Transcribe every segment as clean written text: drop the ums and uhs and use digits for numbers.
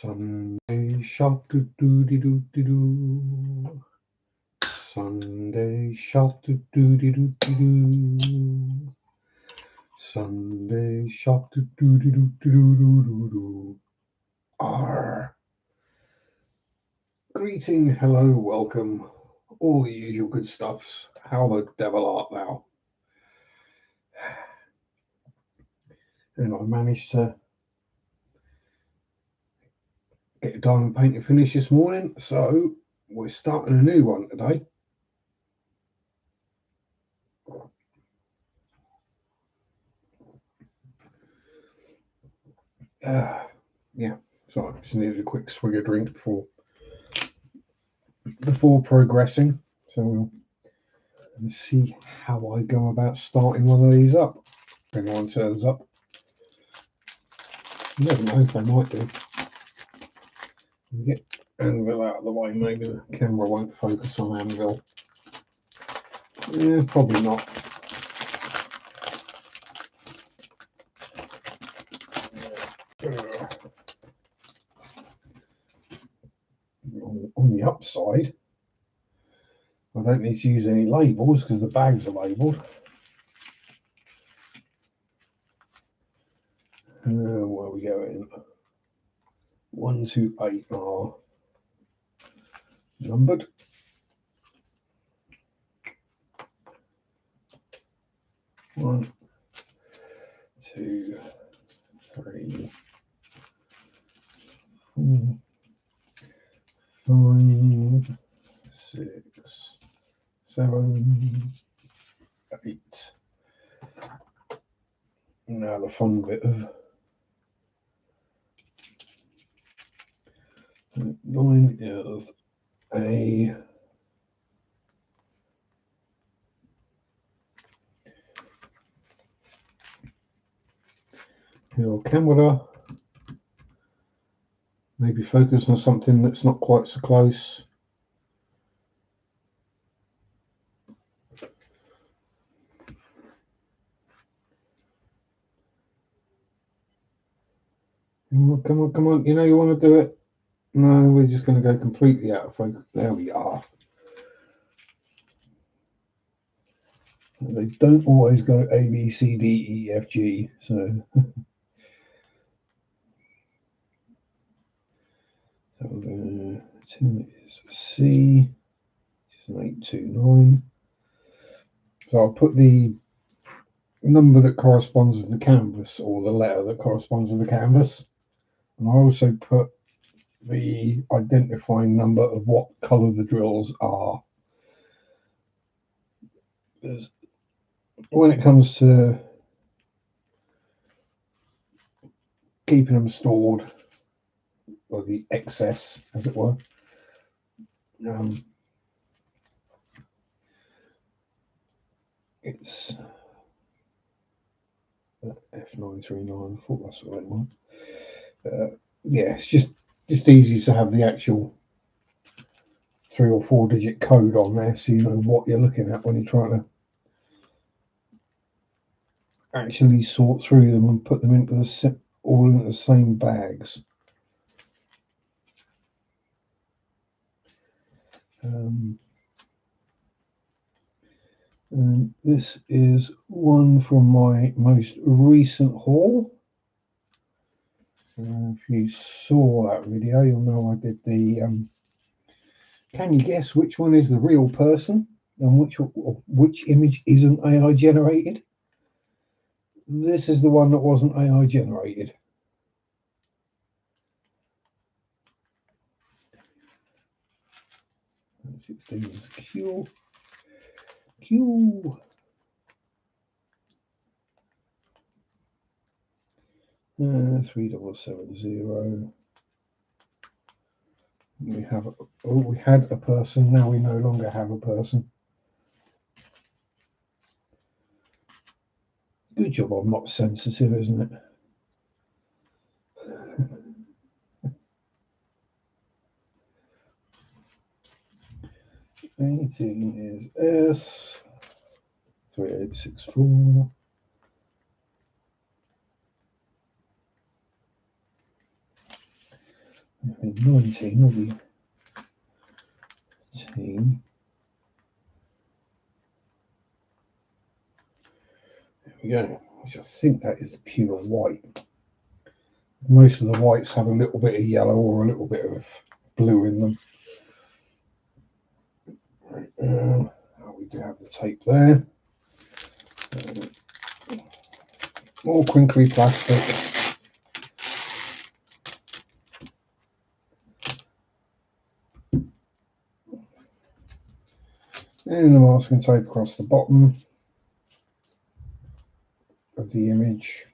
Sunday shop do do de do de do. Sunday shop do do de do de do. Sunday shop do do de do de do do do do. R. Greeting, hello, welcome, all the usual good stuffs. How the devil art thou? And I managed to get a diamond painting finish this morning, so we're starting a new one today. Yeah, so I just needed a quick swig of drink before progressing. So we'll see how I go about starting one of these up. If anyone turns up, you never know, they might do. Get Anvil out of the way, maybe the camera won't focus on Anvil. Yeah, probably not. On the upside, I don't need to use any labels because the bags are labelled. Where we going? 1 to 8 are numbered. One, 2, 3, 4, 5, 6, 7, 8. Now the fun bit of 9 is a little camera. Maybe focus on something that's not quite so close. Come on, come on. You know you want to do it. No, we're just going to go completely out of focus. There we are. They don't always go A, B, C, D, E, F, G. So, so 10 is C, which is an 829. So I'll put the number that corresponds with the canvas, or the letter that corresponds with the canvas. And I also put the identifying number of what colour the drills are. Because when it comes to keeping them stored, or the excess, as it were, it's F939. I thought that's the right one. Yeah, it's just easy to have the actual 3 or 4 digit code on there, so you know what you're looking at when you're trying to actually sort through them and put them into all into the same bags. And this is one from my most recent haul. If you saw that video, you'll know I did the can you guess which one is the real person and which image isn't AI generated? This is the one that wasn't AI generated. And 16 is Q. 3770. We had a person. Now we no longer have a person. Good job I'm not sensitive, isn't it? Eighteen is S 3864. 19 will be 10. There we go. Which I think that is pure white. Most of the whites have a little bit of yellow or a little bit of blue in them. We do have the tape there. More crinkly plastic. And the masking tape across the bottom of the image.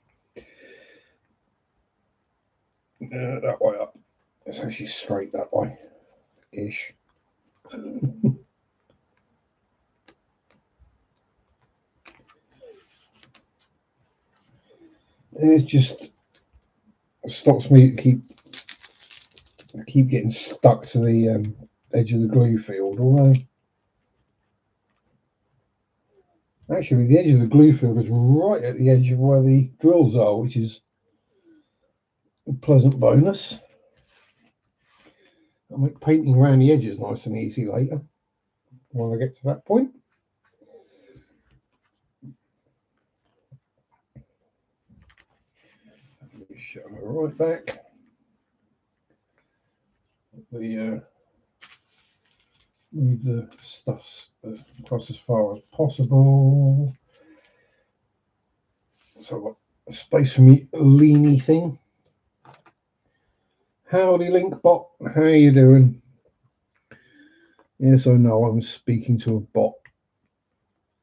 That way up. It's actually straight that way ish. It just stops me to keep getting stuck to the edge of the glue field. Although actually the edge of the glue field is right at the edge of where the drills are, which is a pleasant bonus. I'll make painting around the edges nice and easy later when I get to that point. Shove it right back. Move the stuffs across as far as possible. So I've got a space for me leany thing. Howdy Linkbot, how you doing? Yes, I know I'm speaking to a bot.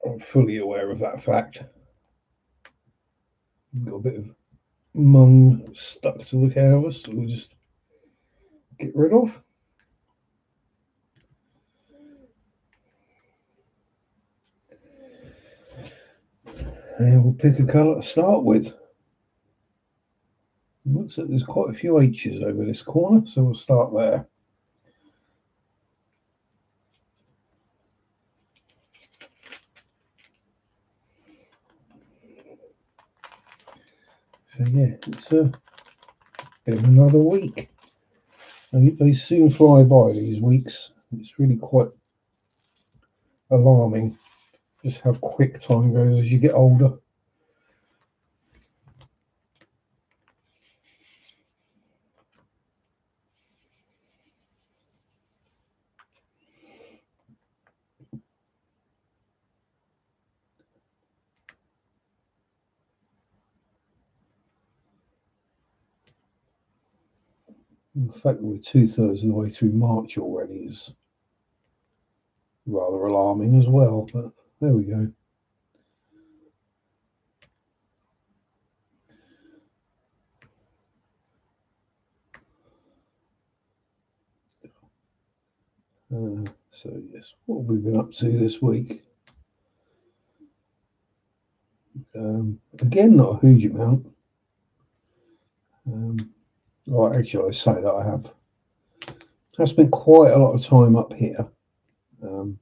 I'm fully aware of that fact. Got a bit of mung stuck to the canvas that we'll just get rid of. And we'll pick a colour to start with. Looks like there's quite a few H's over this corner, so we'll start there. So yeah, it's been another week. They soon fly by, these weeks. It's really quite alarming just how quick time goes as you get older. The fact that we're 2/3 of the way through March already is rather alarming as well, but there we go. So yes, what have we been up to this week? Again, not a huge amount. Well, actually, I say that I spent quite a lot of time up here. So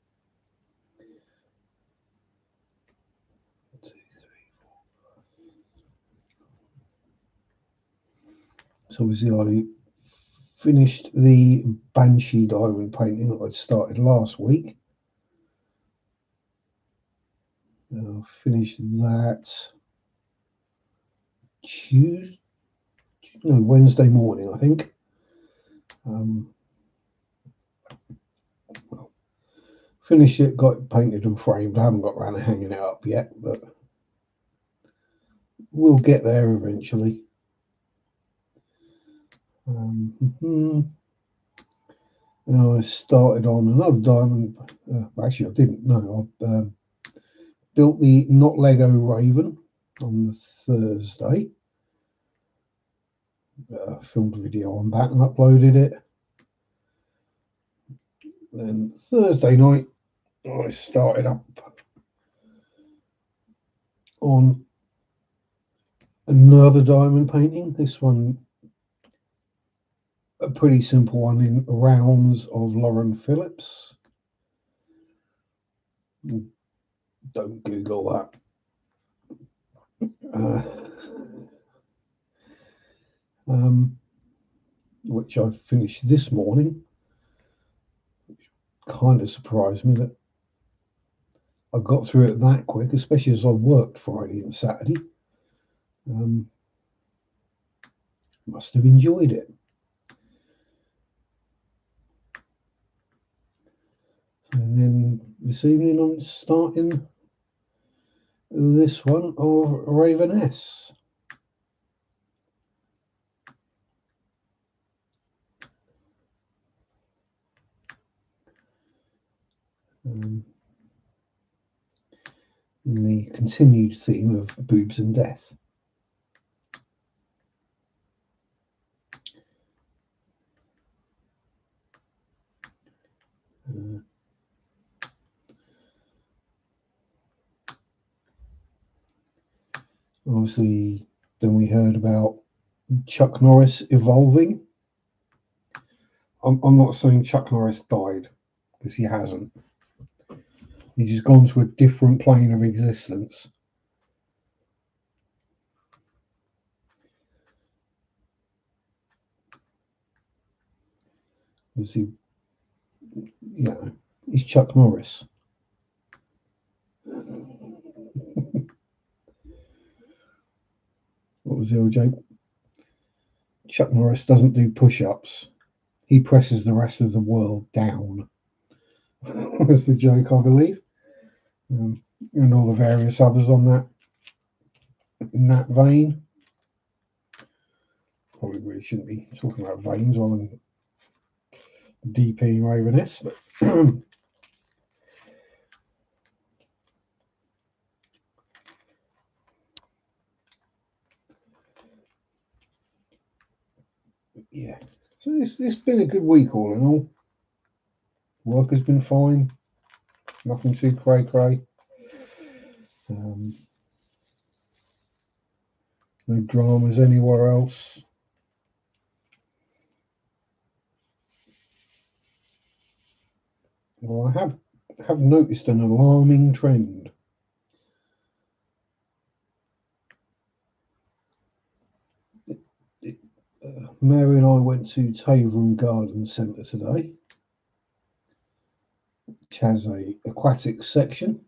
obviously I finished the Banshee diamond painting that I started last week. Finished that Wednesday morning, I think. Well, finished it, got it painted and framed. I haven't got around to hanging it up yet, but we'll get there eventually. And I started on another diamond. Actually, I didn't. No, I built the Not Lego Raven on the Thursday. Filmed a video on that and uploaded it. Then Thursday night, I started up on another diamond painting. This one, a pretty simple one in rounds of Lauren Phillips. Don't Google that. which I finished this morning. Kind of surprised me that I got through it that quick, especially as I worked Friday and Saturday. Must have enjoyed it. And then this evening I'm starting this one of Raveness. In the continued theme of boobs and death. Obviously, then we heard about Chuck Norris evolving. I'm not saying Chuck Norris died, because he hasn't. He's just gone to a different plane of existence. Obviously, he's Chuck Norris. What was the old joke? Chuck Norris doesn't do push-ups. He presses the rest of the world down. Was the joke, I believe. And all the various others on that, in that vein. Probably really shouldn't be talking about veins while I'm DPing Raveness, but yeah. So it's been a good week all in all. Work has been fine. Nothing too cray. No dramas anywhere else. Well, I have noticed an alarming trend. Mary and I went to Taveram Garden Centre today, which has a aquatic section,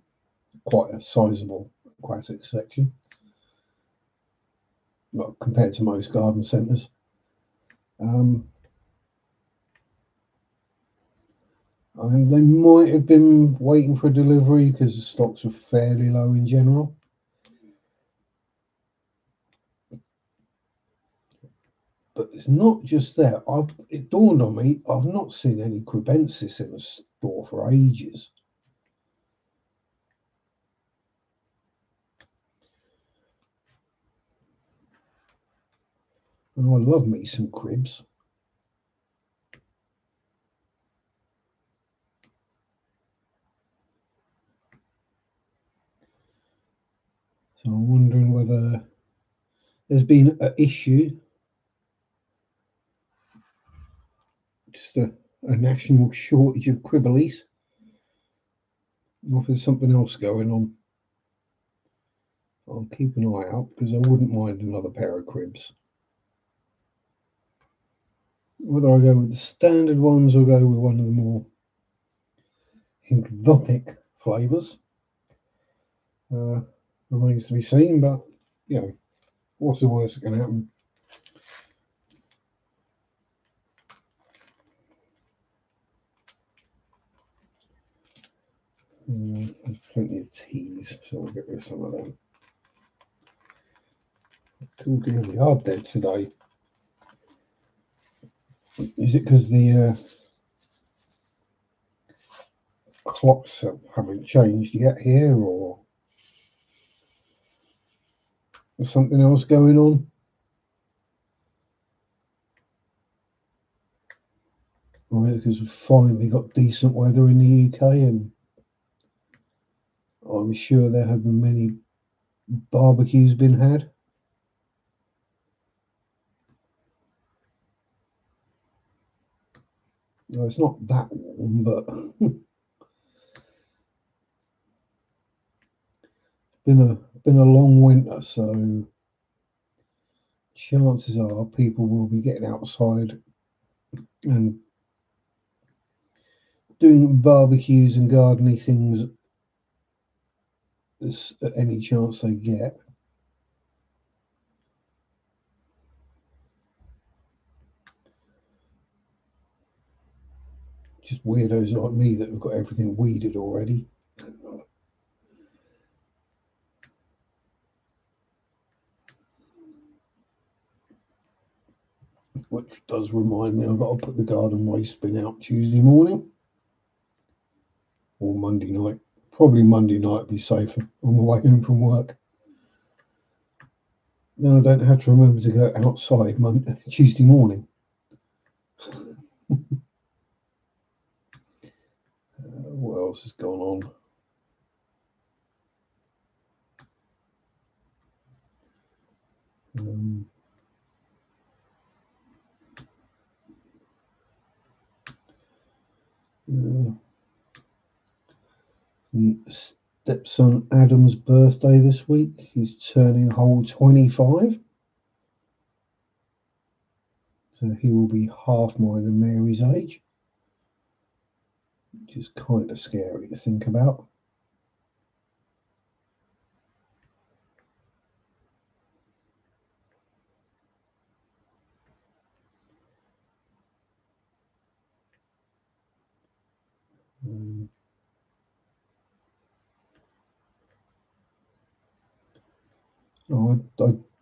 quite a sizable aquatic section, well, compared to most garden centres. I mean, they might have been waiting for delivery because the stocks were fairly low in general. But it's not just there. It dawned on me, I've not seen any Crebensis in the store for ages. And I love me some cribs. So I'm wondering whether there's been an issue, just a national shortage of cribblies, or if there's something else going on. I'll keep an eye out because I wouldn't mind another pair of cribs. Whether I go with the standard ones or go with one of the more exotic flavours remains to be seen, but what's the worst that can happen? There's plenty of teas, so we'll get rid of some of them. Cool deal, we are dead today. Is it because the clocks haven't changed yet here, or there's something else going on? Or is it because we've finally got decent weather in the UK, and I'm sure there have been many barbecues been had? Well, it's not that warm, but been a long winter, so chances are people will be getting outside and doing barbecues and gardening things at any chance they get. Just weirdos like me that have got everything weeded already. Which does remind me, I've got to put the garden waste bin out Tuesday morning or Monday night. Probably Monday night would be safer on the way home from work. Then I don't have to remember to go outside Tuesday morning. What else has gone on? Stepson Adam's birthday this week. He's turning whole 25. So he will be half mine and Mary's age. Which is kind of scary to think about.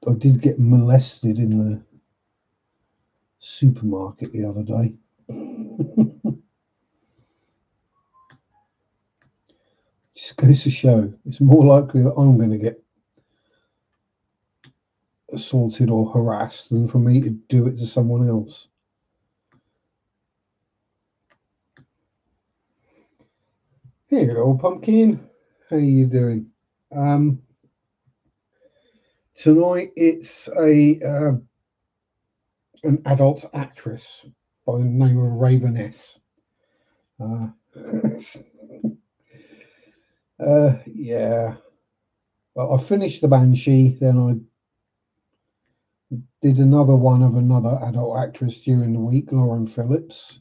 I did get molested in the supermarket the other day. Just goes to show it's more likely that I'm going to get assaulted or harassed than for me to do it to someone else. Here you go, pumpkin. How you doing? Tonight it's an adult actress by the name of Raveness. Yeah. Well, I finished the Banshee, then I did another one of another adult actress during the week, Lauren Phillips.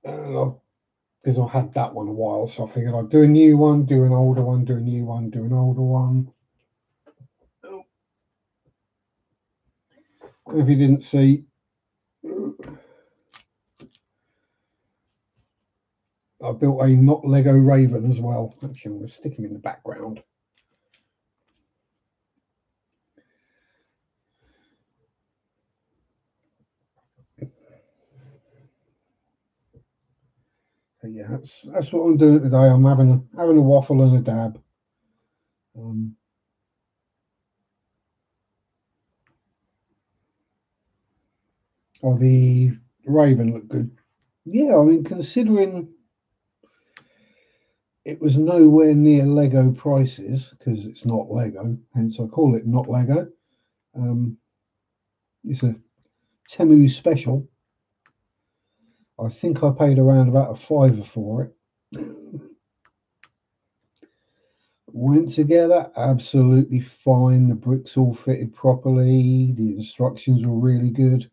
Because I had that one a while, so I figured I'd do a new one, do an older one, do a new one, do an older one. If you didn't see, I built a not Lego Raven as well. Actually, I'm going to stick him in the background. So yeah, that's what I'm doing today. I'm having a waffle and a dab. The Raven looked good. Yeah, I mean, considering it was nowhere near Lego prices because it's not Lego, hence I call it not Lego. It's a Temu special. I think I paid around about a £5 for it. Went together absolutely fine. The bricks all fitted properly. The instructions were really good.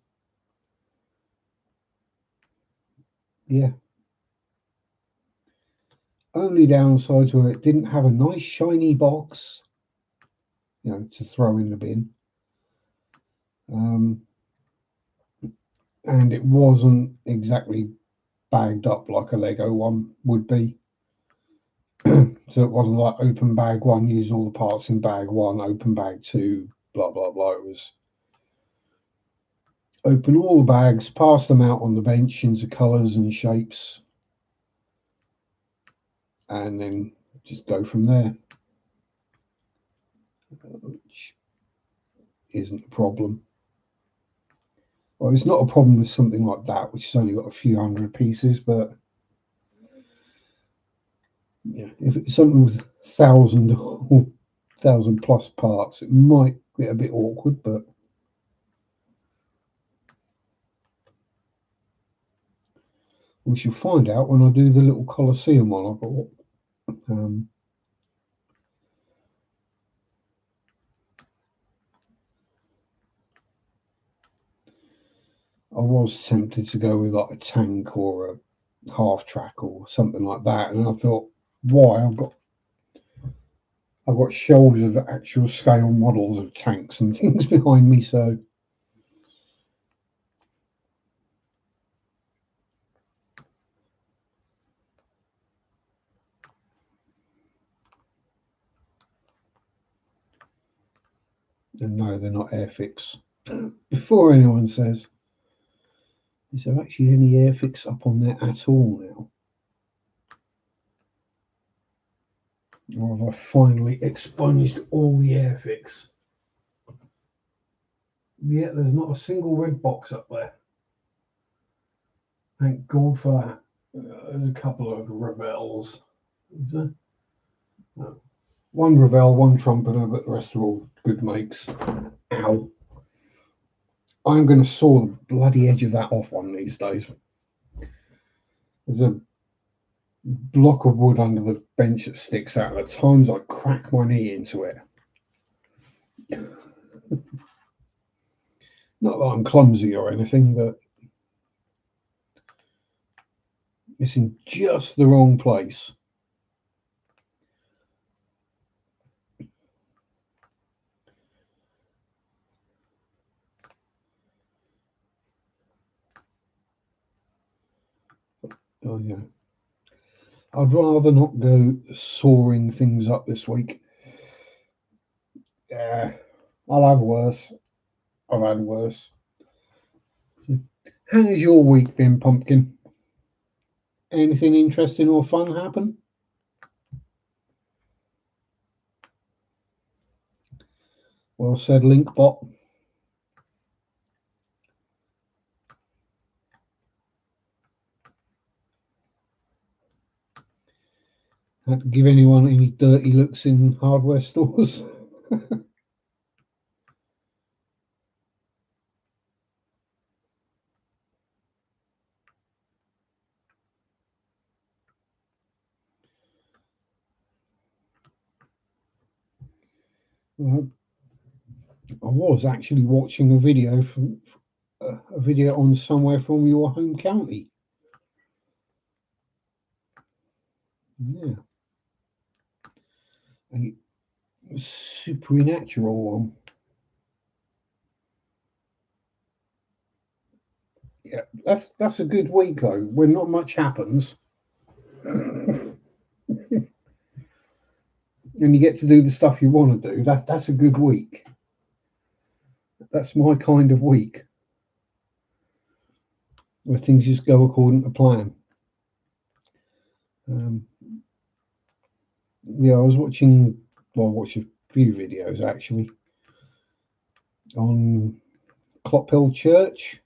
Yeah. Only downside to it didn't have a nice shiny box, to throw in the bin. And it wasn't exactly bagged up like a Lego one would be. So it wasn't like open bag one, use all the parts in bag one, open bag two, blah, blah, blah. It was open all the bags, pass them out on the bench into colours and shapes, and then just go from there, which isn't a problem. Well, it's not a problem with something like that, which has only got a few hundred pieces, but yeah, if it's something with 1,000 plus parts, it might get a bit awkward, but we shall find out when I do the little Colosseum one I bought. I was tempted to go with like a tank or a half track or something like that, and I thought, why? I've got shelves of actual scale models of tanks and things behind me, so and no, they're not Airfix. Before anyone says, is there actually any Airfix up on there at all now? Or have I finally expunged all the Airfix? Yeah, there's not a single red box up there. Thank God for that. There's a couple of Revels. Is there? No. One Revel, one Trumpeter, but the rest are all good makes. Ow. I'm going to saw the bloody edge of that off one of these days. There's a block of wood under the bench that sticks out. At times I crack my knee into it. Not that I'm clumsy or anything, but it's in just the wrong place. Oh yeah. I'd rather not go sawing things up this week. Yeah, I'll have worse. I've had worse. How has your week been, Pumpkin? Anything interesting or fun happen? Well said, Linkbot. Had to give anyone any dirty looks in hardware stores? I was actually watching a video on somewhere from your home county. Yeah, a supernatural one. Yeah, that's a good week though, when not much happens, and you get to do the stuff you want to do. That's a good week. That's my kind of week, where things just go according to plan. Yeah, I was watching. Well, I watched a few videos actually on Clophill Church,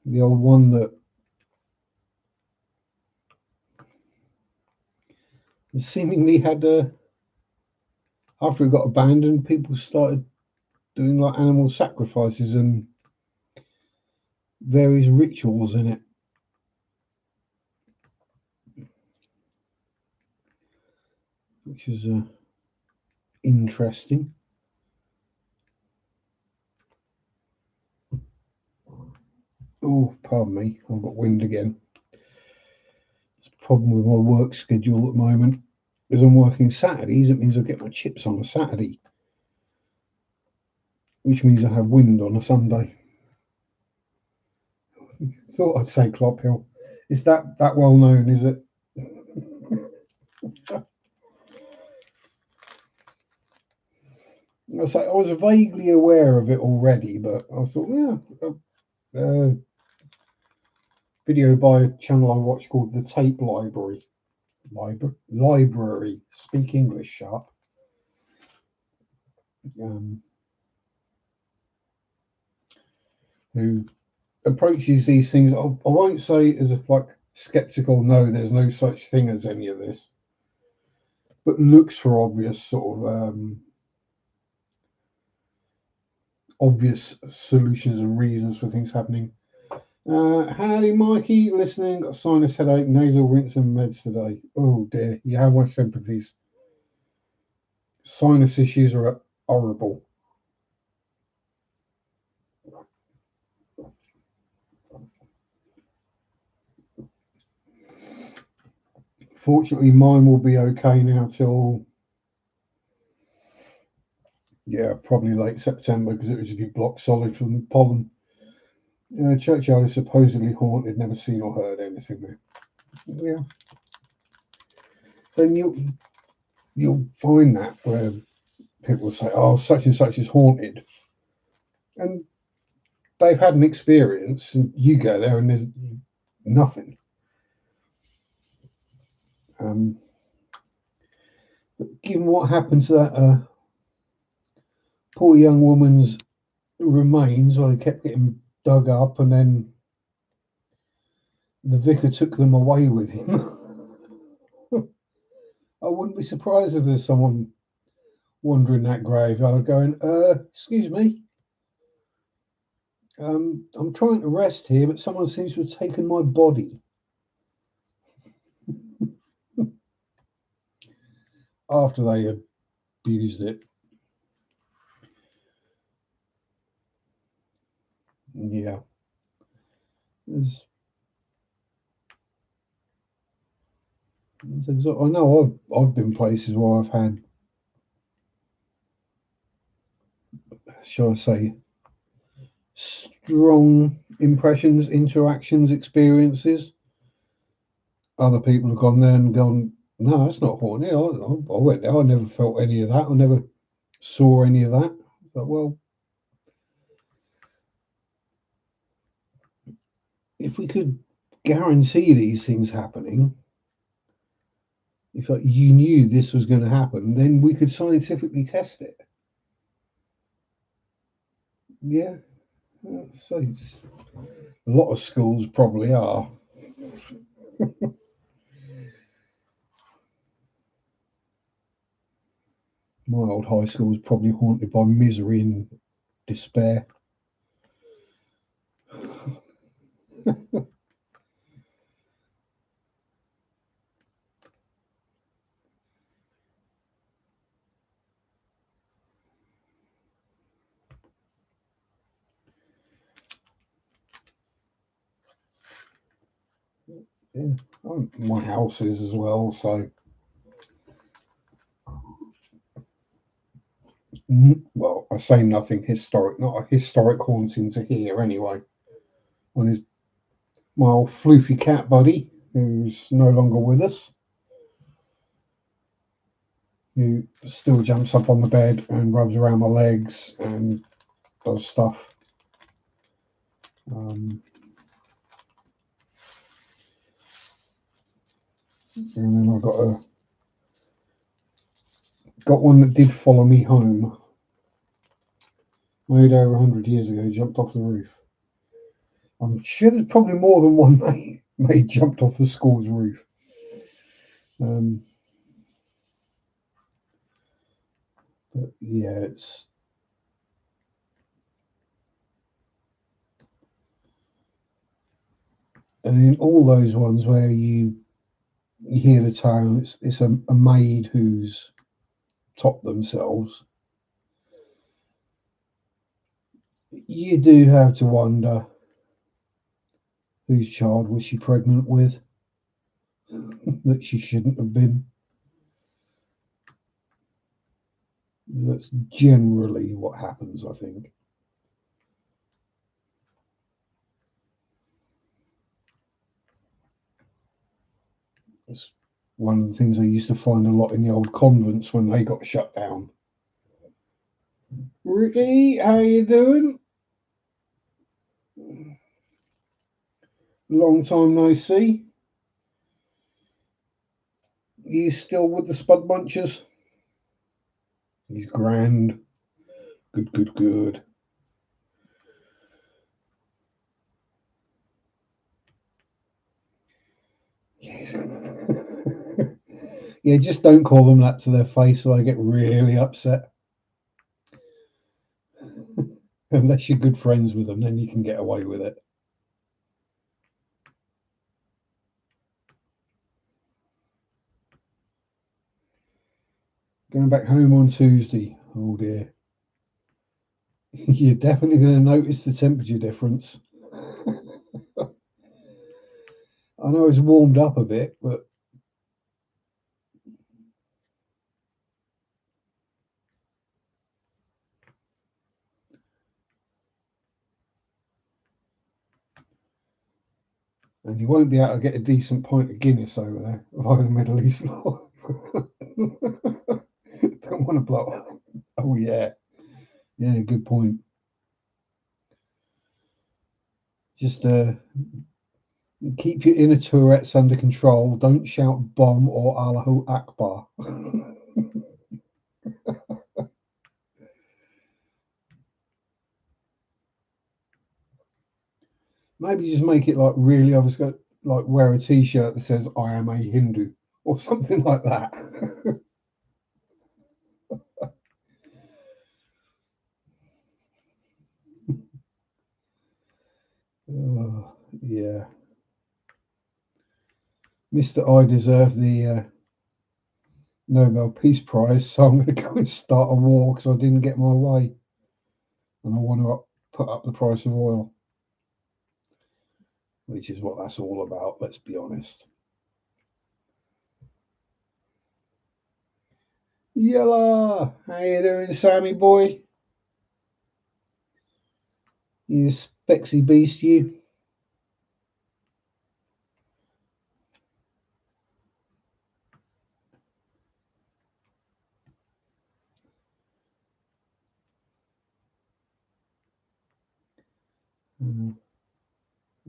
the old one that seemingly had after it got abandoned, people started doing like animal sacrifices and various rituals in it, which is interesting. Oh, pardon me, I've got wind again. It's a problem with my work schedule at the moment. Because I'm working Saturdays, it means I get my chips on a Saturday, which means I have wind on a Sunday. Thought I'd say Clophill. Is that well known, is it? I was vaguely aware of it already, but I thought, yeah, video by a channel I watch called the Tape Library. Library. Speak English, Sharpe. Who approaches these things? I won't say as if like skeptical. No, there's no such thing as any of this, but looks for obvious sort of obvious solutions and reasons for things happening. Howdy, Mikey. Listening. Got sinus headache, nasal rinse and meds today. Oh dear, you have my sympathies. Sinus issues are horrible. Fortunately, mine will be okay now till, yeah, probably late September, because it would just be block solid from the pollen. Churchyard is supposedly haunted, never seen or heard anything there. Yeah. Then you'll find that where people say, "Oh, such and such is haunted," and they've had an experience, and you go there and there's nothing. But given what happened to that poor young woman's remains, well, they kept getting dug up, and then the vicar took them away with him. I wouldn't be surprised if there's someone wandering that graveyard going, excuse me, I'm trying to rest here, but someone seems to have taken my body. After they abused it. Yeah. I know I've been places where I've had, shall I say, strong impressions, interactions, experiences. Other people have gone there and gone, no, that's not haunted. I went there, I never felt any of that. I never saw any of that. But, well, if we could guarantee these things happening, if you knew this was going to happen, then we could scientifically test it. Yeah. So a lot of schools probably are. My old high school was probably haunted by misery and despair. Yeah, my house is as well. So, well, I say nothing historic, not a historic haunting to hear anyway. One is my old floofy cat buddy, who's no longer with us, who still jumps up on the bed and rubs around my legs and does stuff. And then I've got one that did follow me home. Made over 100 years ago, jumped off the roof. I'm sure there's probably more than one mate jumped off the school's roof. But yeah, it's and in all those ones where you hear the tale, it's a maid who's topped themselves. You do have to wonder whose child was she pregnant with that she shouldn't have been. That's generally what happens, I think. It's one of the things I used to find a lot in the old convents when they got shut down. Ricky, how you doing? Long time no see. You still with the Spud Bunchers? He's grand. Good, good, good. Yes. Yeah, just don't call them that to their face or they get really upset. Unless you're good friends with them, then you can get away with it. Going back home on Tuesday. Oh dear. You're definitely going to notice the temperature difference. I know it's warmed up a bit, but And you won't be able to get a decent pint of Guinness over there via the Middle East law. Don't want to blow up. Oh, yeah. Yeah, good point. Just keep your inner Tourette's under control. Don't shout bomb or Allahu Akbar. Maybe just make it like really obvious, like wear a t-shirt that says I am a Hindu or something like that. Yeah. Mr. I deserve the Nobel Peace Prize, so I'm going to go and start a war because I didn't get my way. And I want to put up the price of oil, which is what that's all about, let's be honest. Yella! How you doing, Sammy boy? You spexy beast, you.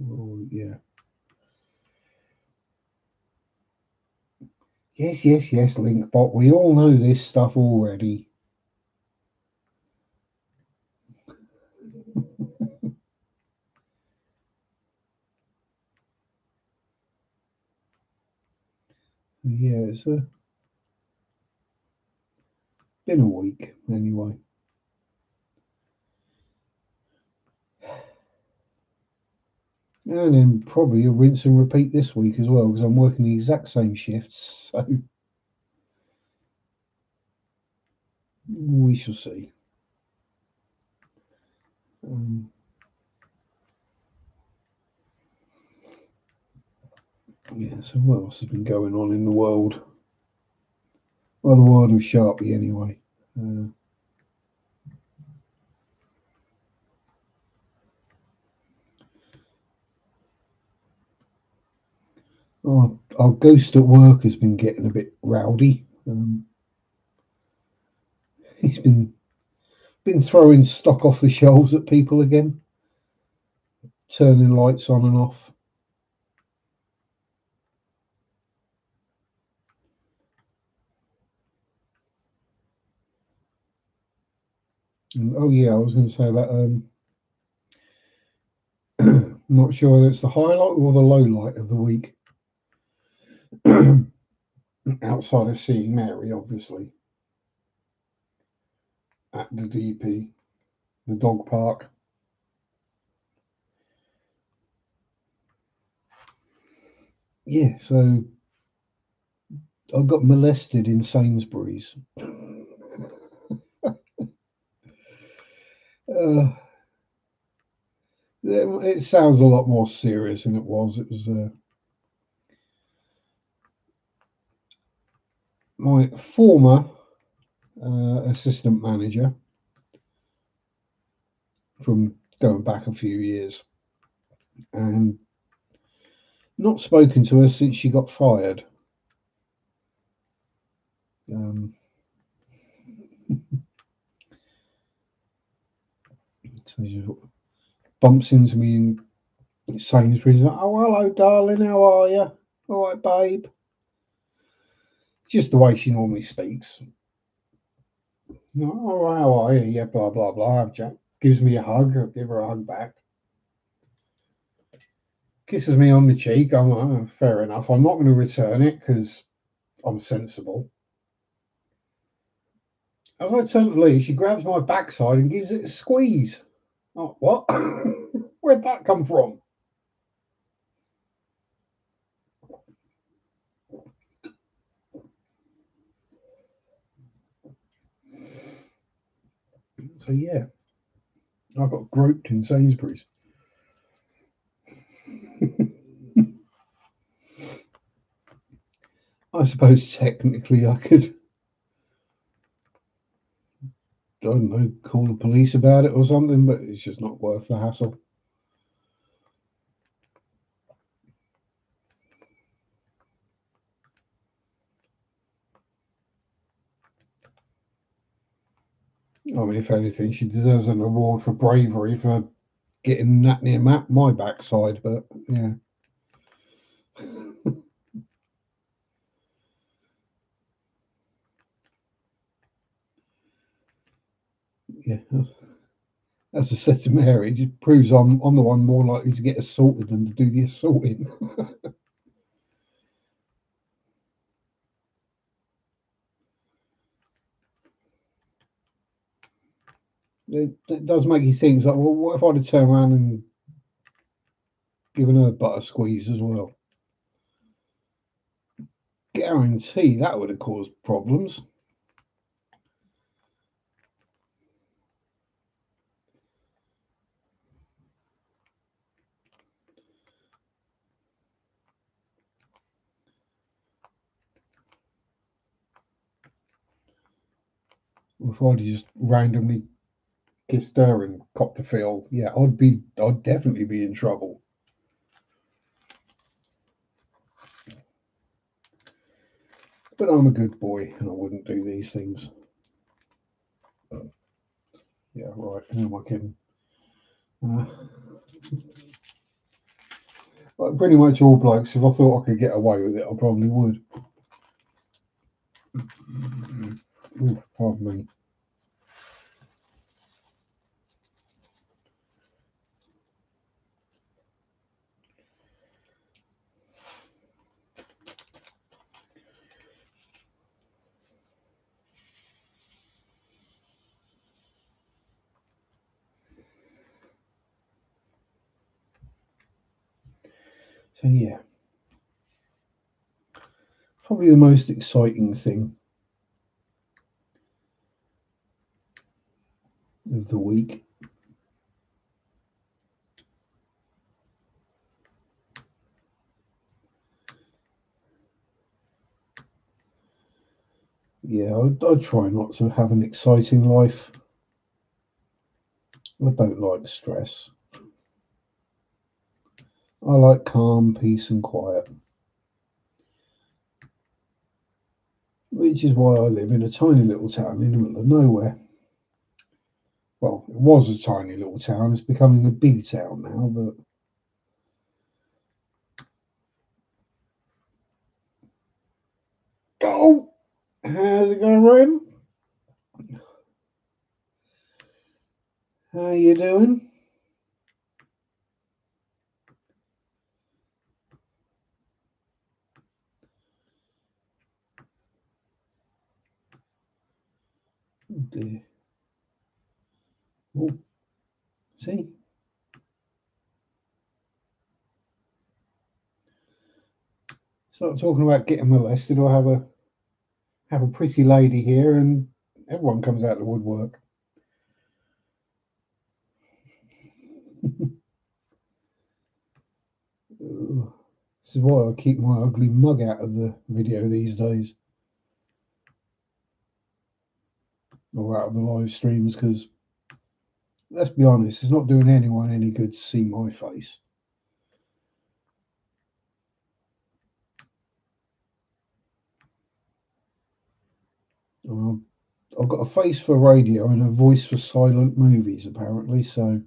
Oh, yeah. Yes, yes, yes, Linkbot. We all know this stuff already. Yeah, it's been a week anyway. And then probably a rinse and repeat this week as well because I'm working the exact same shifts. So we shall see. Yeah, so what else has been going on in the world? Well, the world of Sharpe anyway. Our ghost at work has been getting a bit rowdy. He's been throwing stock off the shelves at people again, turning lights on and off. And, oh yeah, I was going to say that. Not sure whether it's the highlight or the low light of the week. Outside of seeing Mary, obviously, at the DP, the dog park. Yeah, so I got molested in Sainsbury's. It sounds a lot more serious than it was. It was my former assistant manager from going back a few years, and not spoken to her since she got fired. So she bumps into me in Sainsbury's. Like, oh, hello, darling. How are you? All right, babe. Just the way she normally speaks. Oh, how are you? Yeah, blah blah blah. Jack gives me a hug. I give her a hug back. Kisses me on the cheek. I'm like, oh, fair enough. I'm not going to return it because I'm sensible. As I turn to leave, she grabs my backside and gives it a squeeze. Oh, what? Where'd that come from? So yeah, I got groped in Sainsbury's. I suppose technically I could, I don't know, call the police about it or something, but it's just not worth the hassle. I mean, if anything, she deserves an award for bravery for getting that near my backside. But yeah, yeah. As I said to Mary, it just proves I'm the one more likely to get assaulted than to do the assaulting. It does make you think, like, well, what if I'd have turned around and given her a butter squeeze as well? Guarantee that would have caused problems. If I'd just randomly kissed her and copped a feel, yeah, I'd definitely be in trouble. But I'm a good boy and I wouldn't do these things. Yeah, right. Who am I kidding? Like pretty much all blokes, if I thought I could get away with it, I probably would. Ooh, pardon me. So yeah, probably the most exciting thing of the week. Yeah, I try not to have an exciting life. I don't like stress. I like calm, peace, and quiet, which is why I live in a tiny little town in the middle of nowhere. Well, it was a tiny little town. It's becoming a big town now, but oh, how's it going, Ren? How you doing? Oh dear. Oh, see, start talking about getting molested. I have a pretty lady here, and everyone comes out of the woodwork. Ugh. This is why I keep my ugly mug out of the video these days, or out of the live streams, because let's be honest, it's not doing anyone any good to see my face. Um, I've got a face for radio and a voice for silent movies, apparently. So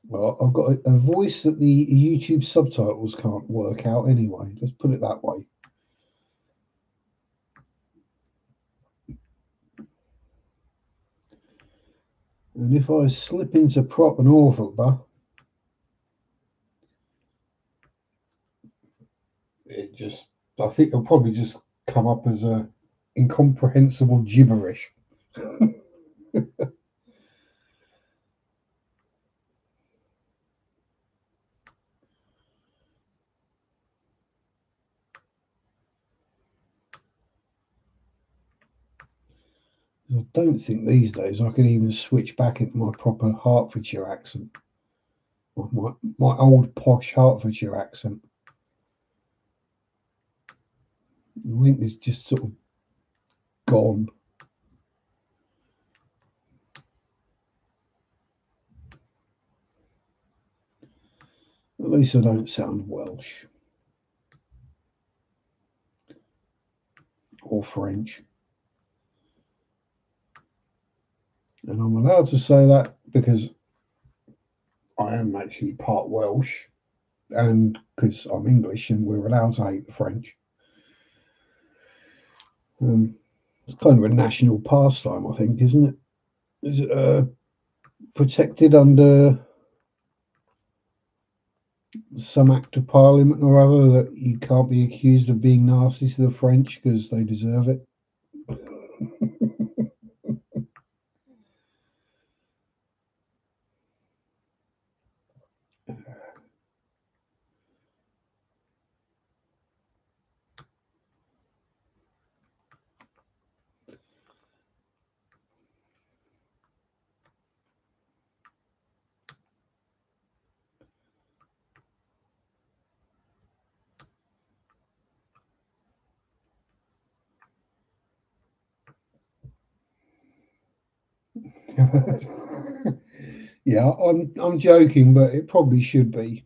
well, I've got a voice that the YouTube subtitles can't work out anyway. Let's put it that way. And if I slip into prop and author, it just, I think it'll probably just come up as a incomprehensible gibberish. I don't think these days I can even switch back into my proper Hertfordshire accent, my old posh Hertfordshire accent. I think it's just sort of gone. At least I don't sound Welsh or French. And I'm allowed to say that because I am actually part Welsh and because I'm English and we're allowed to hate the French. It's kind of a national pastime, I think, isn't it? Is it protected under some act of parliament or other that you can't be accused of being nasty to the French because they deserve it? Yeah, I'm joking, but it probably should be.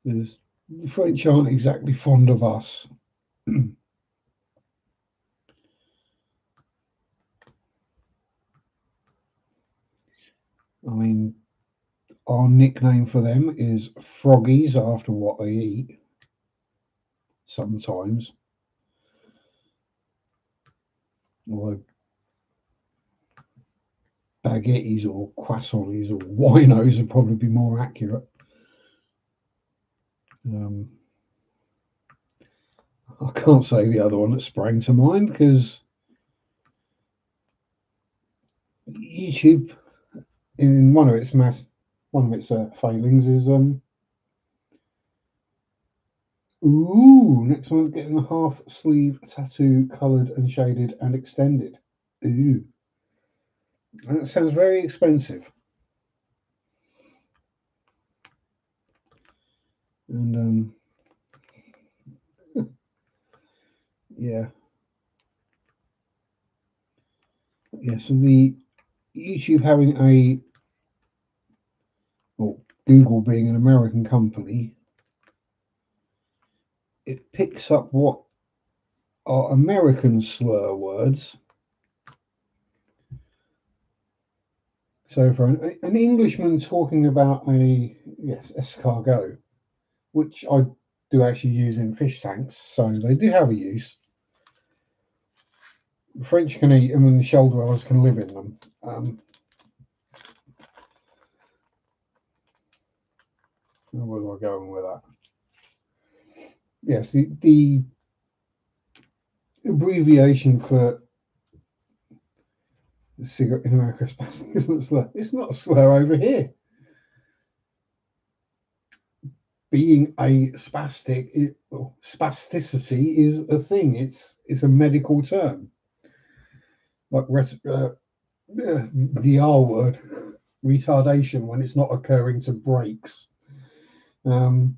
Because the French aren't exactly fond of us. I mean, our nickname for them is froggies after what they eat sometimes. Or baguettes or croissants or winos would probably be more accurate. Um, I can't say the other one that sprang to mind because YouTube, in one of its failings, is ooh, next one's getting the half sleeve tattoo coloured and shaded and extended. Ooh, that sounds very expensive. And yeah, yeah. So the YouTube having well, Google being an American company, it picks up what are American slur words. So for an Englishman talking about a escargot, which I do actually use in fish tanks, so they do have a use. The French can eat them and the shoal dwellers can live in them. Where was I going with that? Yes, the abbreviation for cigarette in America spastic isn't a slur. It's not a slur over here. Being a spastic, spasticity is a thing. It's a medical term, like the R word, retardation, when it's not occurring to breaks. Um,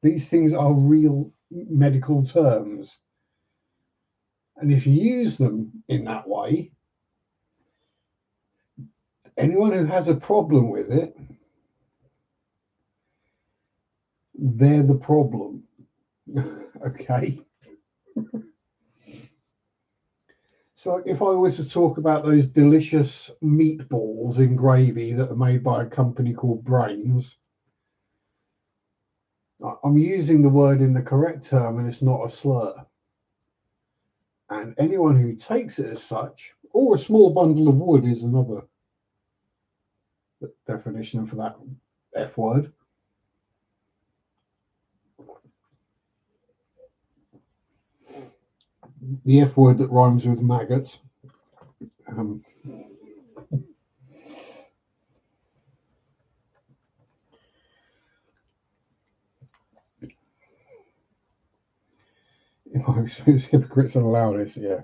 these things are real medical terms, and if you use them in that way, anyone who has a problem with it, they're the problem. Okay. So if I was to talk about those delicious meatballs in gravy that are made by a company called Brains, I'm using the word in the correct term and it's not a slur. And anyone who takes it as such, or a small bundle of wood is another definition for that F word. The F word that rhymes with maggots. In my experience, hypocrites are the loudest, yeah.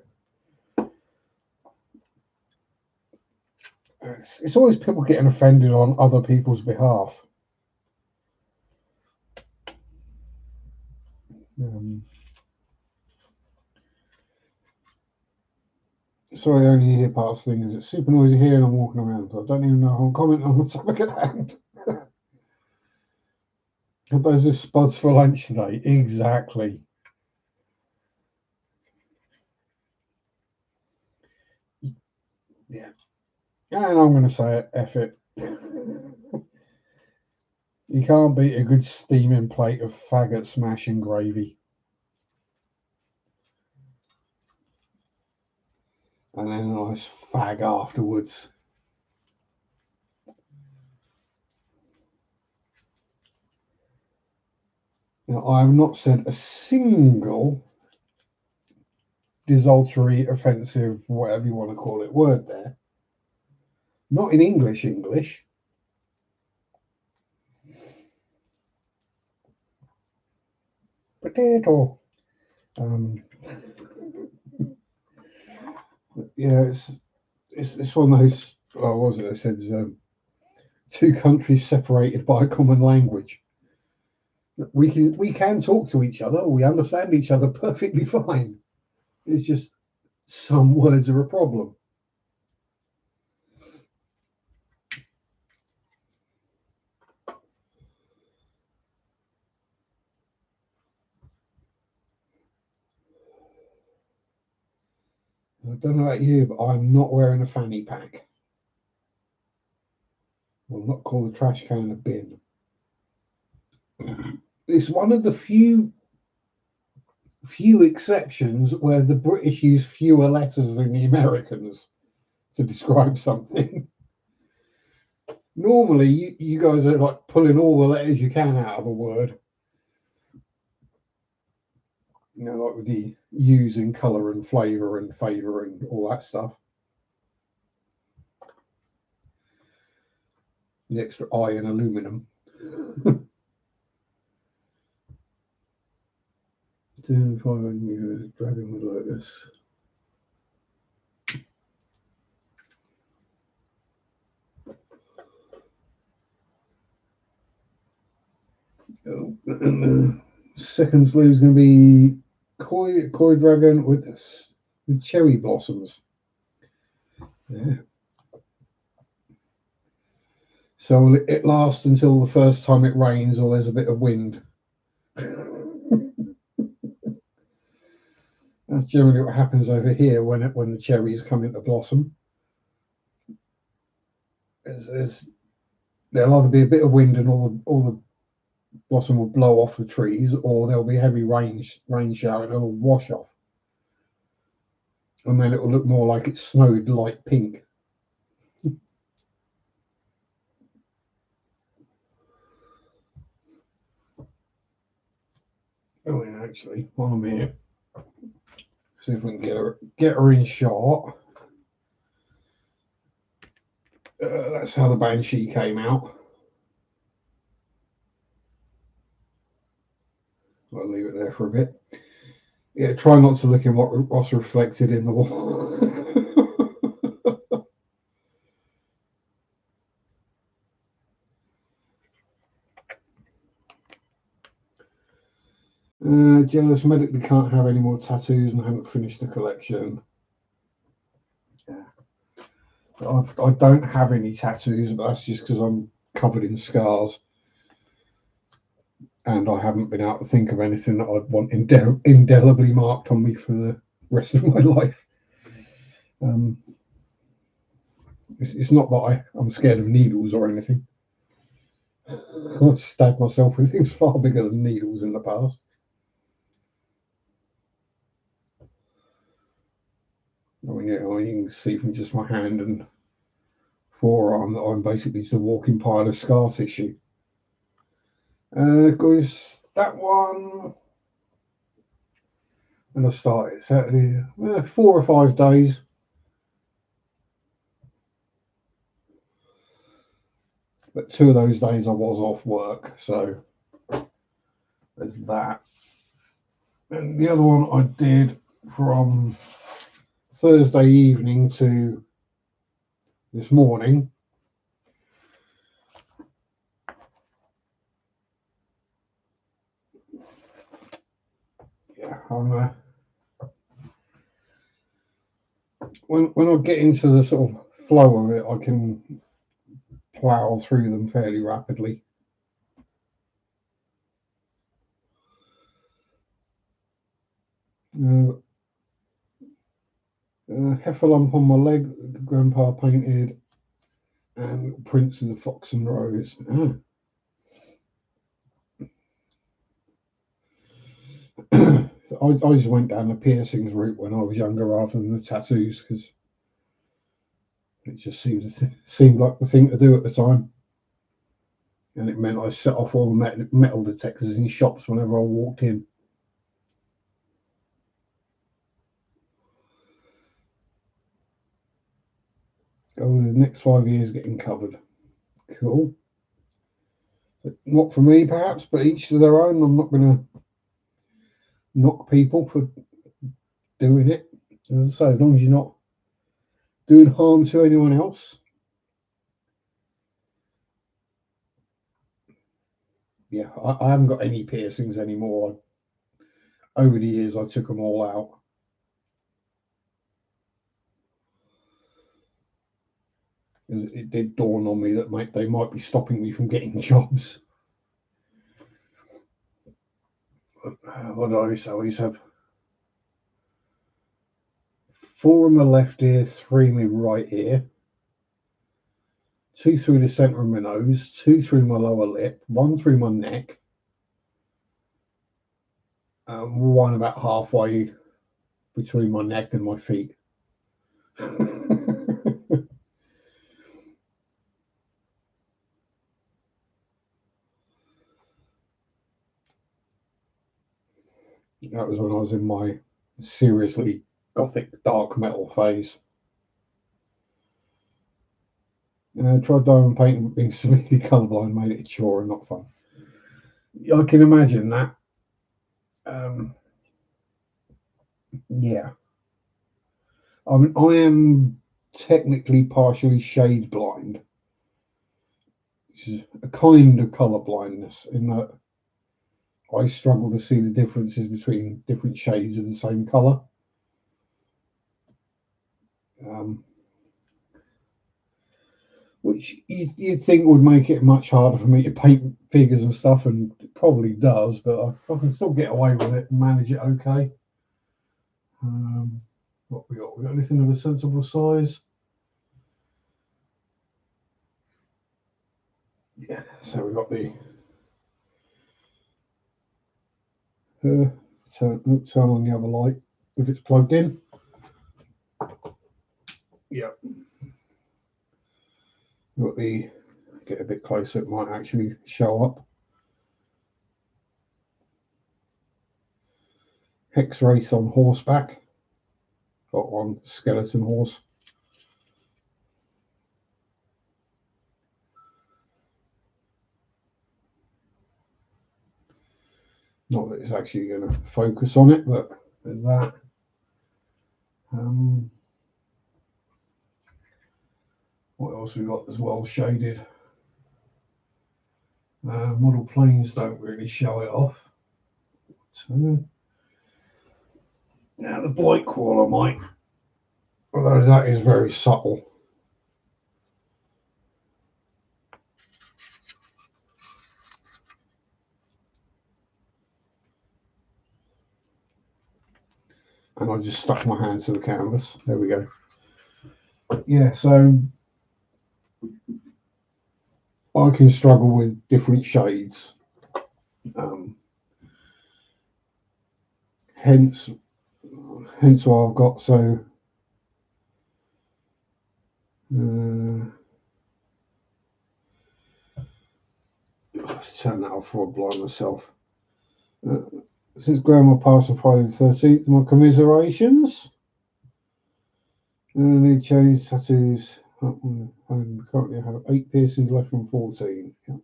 It's always people getting offended on other people's behalf. Sorry, only hear past things. It's super noisy here and I'm walking around. So I don't even know how I'm commenting on the topic at hand. Had those with spuds for lunch today. Exactly. Yeah. And I'm going to say it. F it. You can't beat a good steaming plate of faggot smashing gravy. And then a nice fag afterwards. Now, I have not said a single desultory, offensive, whatever you want to call it, word there. Not in English. Potato. Yeah, it's one of those. What was it? I said two countries separated by a common language. We can talk to each other. We understand each other perfectly fine. It's just some words are a problem. I don't know about you, but I'm not wearing a fanny pack. We'll not call the trash can a bin. It's one of the few exceptions where the British use fewer letters than the Americans to describe something. Normally, you guys are like pulling all the letters you can out of a word. You know, like with the use in colour and flavour and favour and all that stuff. The extra I in aluminum. Dragon with Lotus. Second sleeve is going to be koi dragon with cherry blossoms. Yeah. So it lasts until the first time it rains or there's a bit of wind. That's generally what happens over here when the cherries come into blossom. There'll either be a bit of wind and all the blossom will blow off the trees, or there'll be heavy rain shower and it'll wash off, and then it will look more like it snowed light pink. Oh yeah, actually, while I'm here, see if we can get her in shot. That's how the Banshee came out. I'll leave it there for a bit. Yeah, try not to look in what's reflected in the wall. Jealous medically can't have any more tattoos and haven't finished the collection. Yeah. I don't have any tattoos, but that's just because I'm covered in scars. And I haven't been able to think of anything that I'd want indelibly marked on me for the rest of my life. It's not that I'm scared of needles or anything. I've stabbed myself with things far bigger than needles in the past. I mean, you can see from just my hand and forearm that I'm basically just a walking pile of scar tissue. Because that one, when I started Saturday, 4 or 5 days. But 2 of those days I was off work, so there's that. And the other one I did from Thursday evening to this morning. Yeah, when I get into the sort of flow of it, I can plow through them fairly rapidly. Heffalump on my leg, Grandpa painted, and Prince of the Fox and Rose. I just went down the piercings route when I was younger rather than the tattoos because it just seemed like the thing to do at the time, and it meant I set off all the metal detectors in shops whenever I walked in. Go the next 5 years getting covered. Cool. Not for me, perhaps, but each to their own. I'm not going to knock people for doing it. As I say, as long as you're not doing harm to anyone else. Yeah, I haven't got any piercings anymore. Over the years, I took them all out. It did dawn on me that they might be stopping me from getting jobs. What did I used to always have? 4 in my left ear, 3 in my right ear, 2 through the centre of my nose, 2 through my lower lip, 1 through my neck, 1 about halfway between my neck and my feet. That was when I was in my seriously gothic dark metal phase. Tried diamond painting, but being severely colourblind made it a chore and not fun. I can imagine that. Yeah. I mean, I am technically partially shade blind, which is a kind of colour blindness in that I struggle to see the differences between different shades of the same colour. Which you'd think would make it much harder for me to paint figures and stuff, and it probably does, but I can still get away with it and manage it okay. What we got? We got anything of a sensible size? Yeah, so we got the turn on the other light if it's plugged in. Yeah. Got the get a bit closer, it might actually show up. Hex race on horseback, or on skeleton horse. Not that it's actually going to focus on it, but there's that. What else we got as well shaded? Model planes don't really show it off. So, now the blight crawler might, although that is very subtle. And I just stuck my hand to the canvas. There we go. Yeah, so I can struggle with different shades. Hence why I've got so let's turn that off before I blind myself. Since Grandma passed on Friday the 13th, my commiserations. They changed tattoos. I currently have 8 piercings left from 14. Yeah.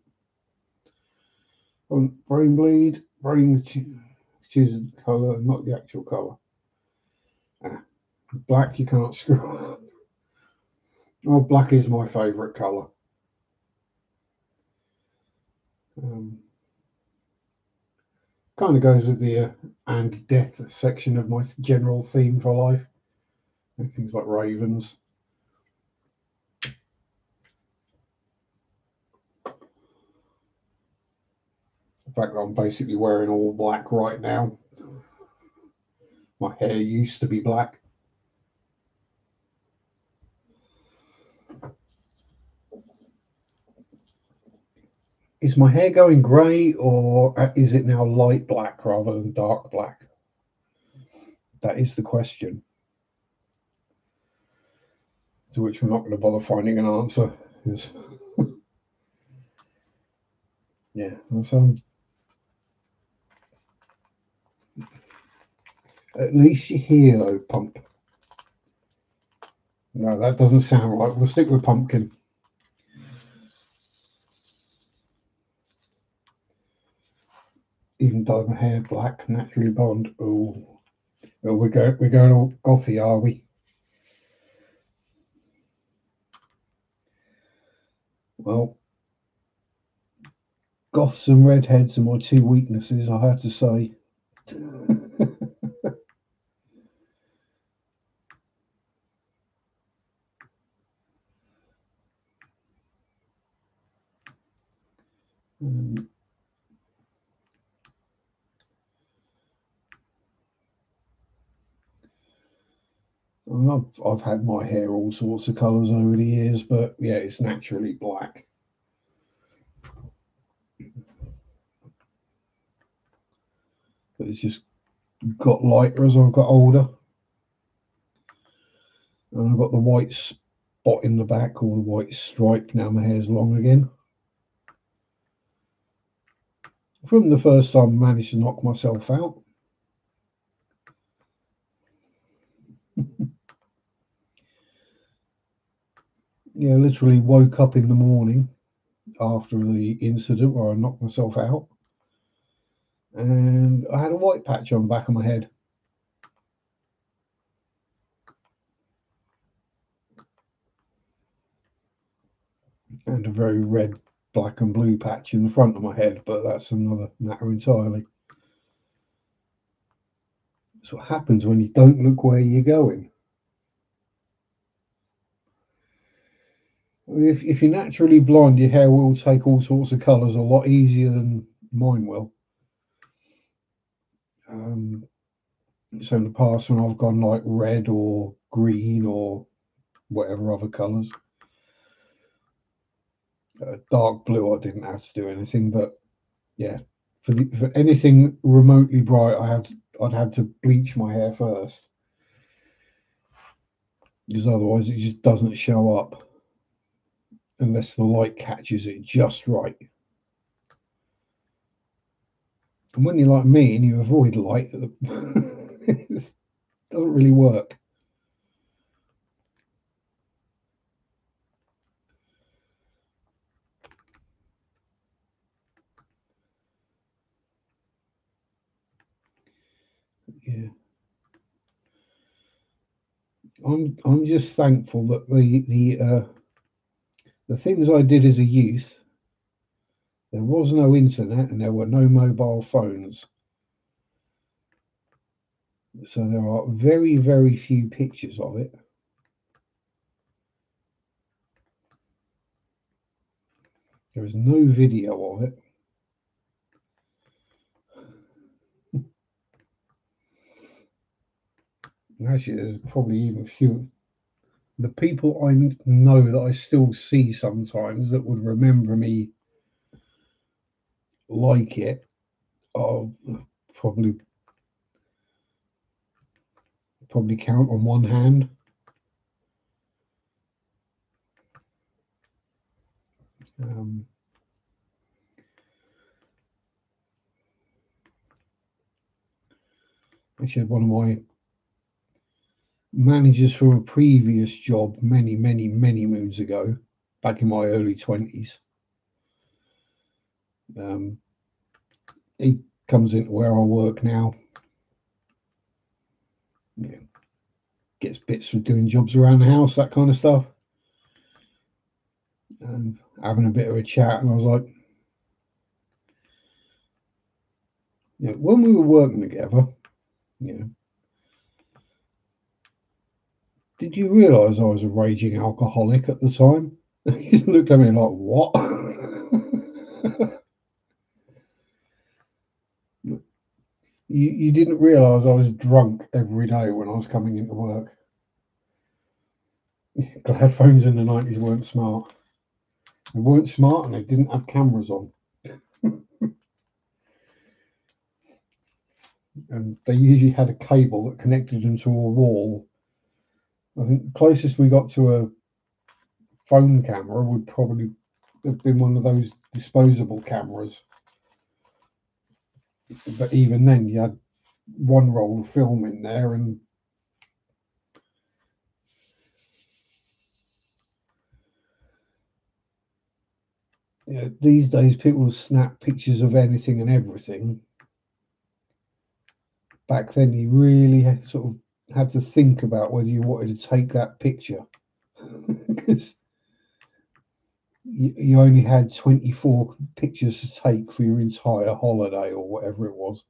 Brain bleed. Brain chooses the colour, not the actual colour. Black you can't screw. Oh, black is my favourite colour. Kind of goes with the and death section of my general theme for life. things like ravens. The fact that I'm basically wearing all black right now. My hair used to be black. Is my hair going grey, or is it now light black rather than dark black? That is the question, to which we're not going to bother finding an answer. Yeah, so at least you're here though, pump. No, that doesn't sound right. We'll stick with pumpkin. Even dye my hair black, naturally blonde. Oh, we're going all gothy, are we? Well, goths and redheads are my two weaknesses, I have to say. I've had my hair all sorts of colours over the years, but yeah, it's naturally black. But it's just got lighter as I've got older. And I've got the white spot in the back, or the white stripe, now my hair's long again. From the first time I managed to knock myself out. Yeah, literally woke up in the morning after the incident where I knocked myself out, and I had a white patch on the back of my head. And a very red, black and blue patch in the front of my head, but that's another matter entirely. That's what happens when you don't look where you're going. If you're naturally blonde, your hair will take all sorts of colours a lot easier than mine will. So in the past, when I've gone like red or green or whatever other colours, dark blue, I didn't have to do anything. But yeah, for anything remotely bright, I'd have to bleach my hair first, because otherwise it just doesn't show up unless the light catches it just right. And when you're like me and you avoid light, it doesn't really work. Yeah, I'm just thankful that the things I did as a youth, there was no internet and there were no mobile phones. So there are very, very few pictures of it. There is no video of it. And actually, there's probably even few. The people I know that I still see sometimes that would remember me like it are probably count on one hand. Actually, had one of my managers from a previous job many, many, many moons ago, back in my early 20s. He comes into where I work now. Yeah, gets bits for doing jobs around the house, that kind of stuff. And having a bit of a chat, and I was like, when we were working together, Did you realise I was a raging alcoholic at the time? He looked at me like, what? You didn't realise I was drunk every day when I was coming into work. Glad phones in the 90s weren't smart. They weren't smart and they didn't have cameras on. And they usually had a cable that connected them to a wall. I think the closest we got to a phone camera would probably have been one of those disposable cameras. But even then, you had one roll of film in there, and these days people snap pictures of anything and everything. Back then, you really sort of had to think about whether you wanted to take that picture because you only had 24 pictures to take for your entire holiday or whatever it was.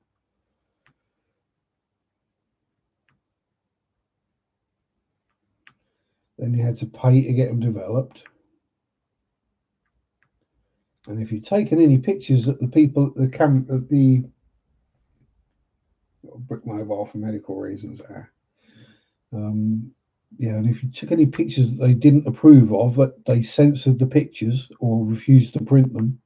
Then you had to pay to get them developed. And if you'd taken any pictures that the people at the brick mobile for medical reasons, and if you took any pictures that they didn't approve of, but they censored the pictures or refused to print them.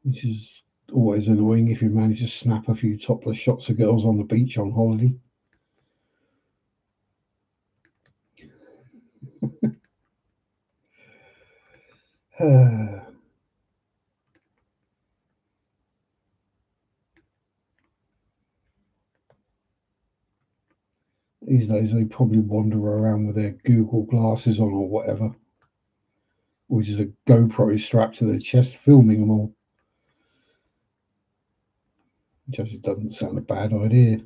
Which is always annoying if you manage to snap a few topless shots of girls on the beach on holiday. These days they probably wander around with their Google glasses on or whatever, which is a GoPro strapped to their chest filming them all. Which actually doesn't sound a bad idea.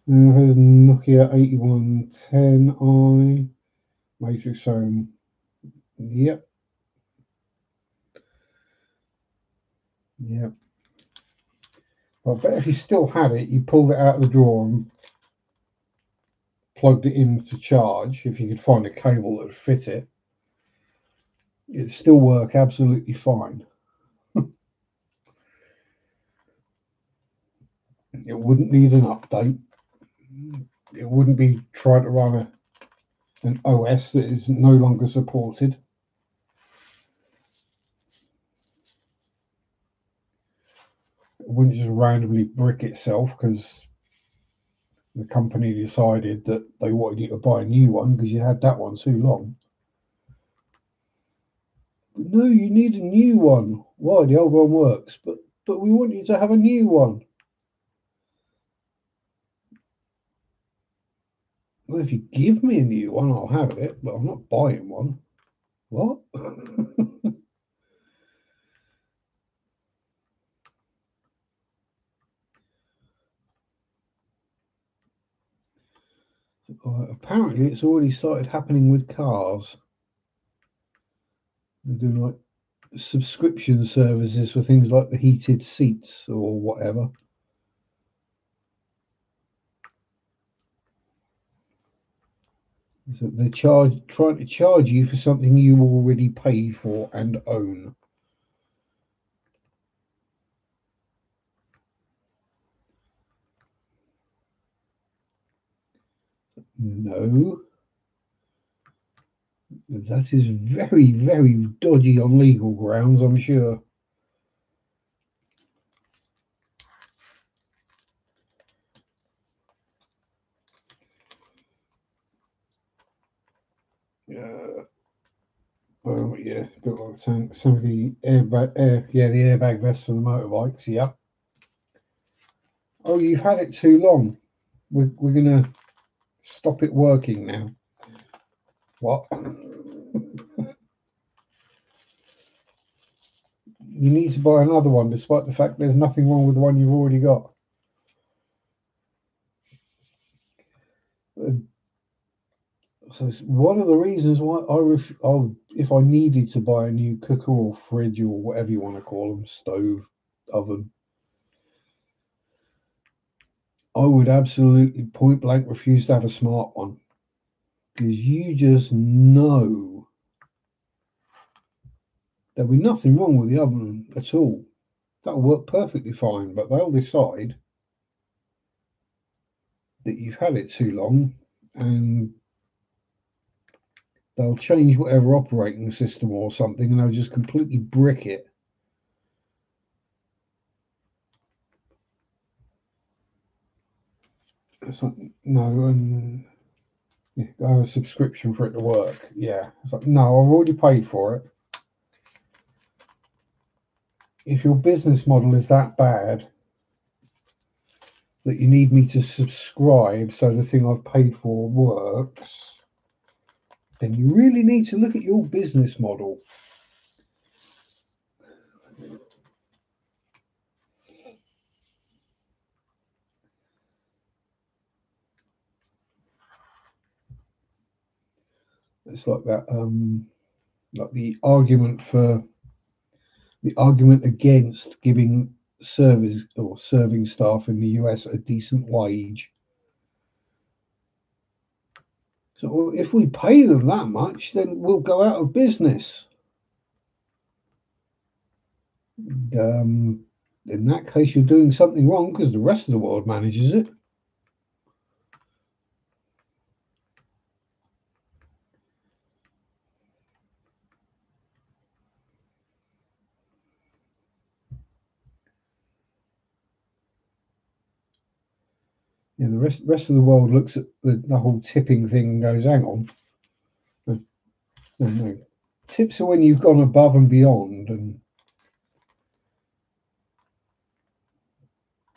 Here's Nokia 8110i, Matrix Home. Yep. Yep. I bet if you still had it, you pulled it out of the drawer and plugged it in to charge. If you could find a cable that would fit it, it'd still work absolutely fine. It wouldn't need an update. It wouldn't be trying to run an OS that is no longer supported. It wouldn't just randomly brick itself because the company decided that they wanted you to buy a new one because you had that one too long. But no, you need a new one. Why? The old one works, but we want you to have a new one. Well, if you give me a new one, I'll have it, but I'm not buying one. What? Apparently, it's already started happening with cars. They're doing like subscription services for things like the heated seats or whatever. So they're trying to charge you for something you already paid for and own. No. That is very, very dodgy on legal grounds, I'm sure. Well, yeah, a bit like some of the airbag, the airbag vests for the motorbikes. Yeah. Oh, you've had it too long. We're gonna stop it working now. What? You need to buy another one, despite the fact there's nothing wrong with the one you've already got. So it's one of the reasons why if I needed to buy a new cooker or fridge or whatever you want to call them, stove, oven, I would absolutely point blank refuse to have a smart one, because you just know there'll be nothing wrong with the oven at all. That'll work perfectly fine, but they'll decide that you've had it too long, and they'll change whatever operating system or something, and they'll just completely brick it. It's like, no, and yeah, I have a subscription for it to work. Yeah, it's like, no, I've already paid for it. If your business model is that bad that you need me to subscribe so the thing I've paid for works, then you really need to look at your business model. It's like that, like the argument against giving service or serving staff in the US a decent wage. So if we pay them that much, then we'll go out of business. In that case, you're doing something wrong because the rest of the world manages it. Yeah, the rest of the world looks at the whole tipping thing and goes, "Hang on, no. Tips are when you've gone above and beyond and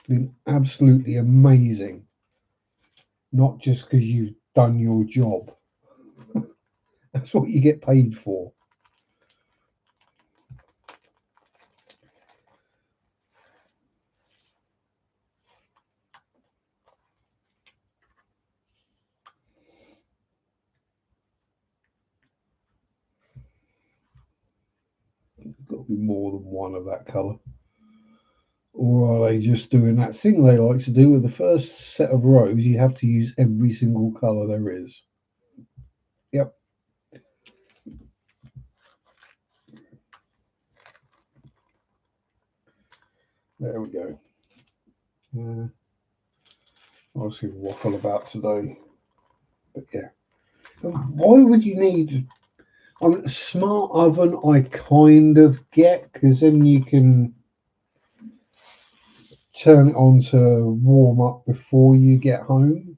been absolutely amazing, not just because you've done your job." That's what you get paid for. There's got to be more than one of that colour. Or are they just doing that thing they like to do with the first set of rows? You have to use every single colour there is. Yep. There we go. I'll see waffle about today. But yeah. Why would you need a smart oven? I kind of get, because then you can turn it on to warm up before you get home.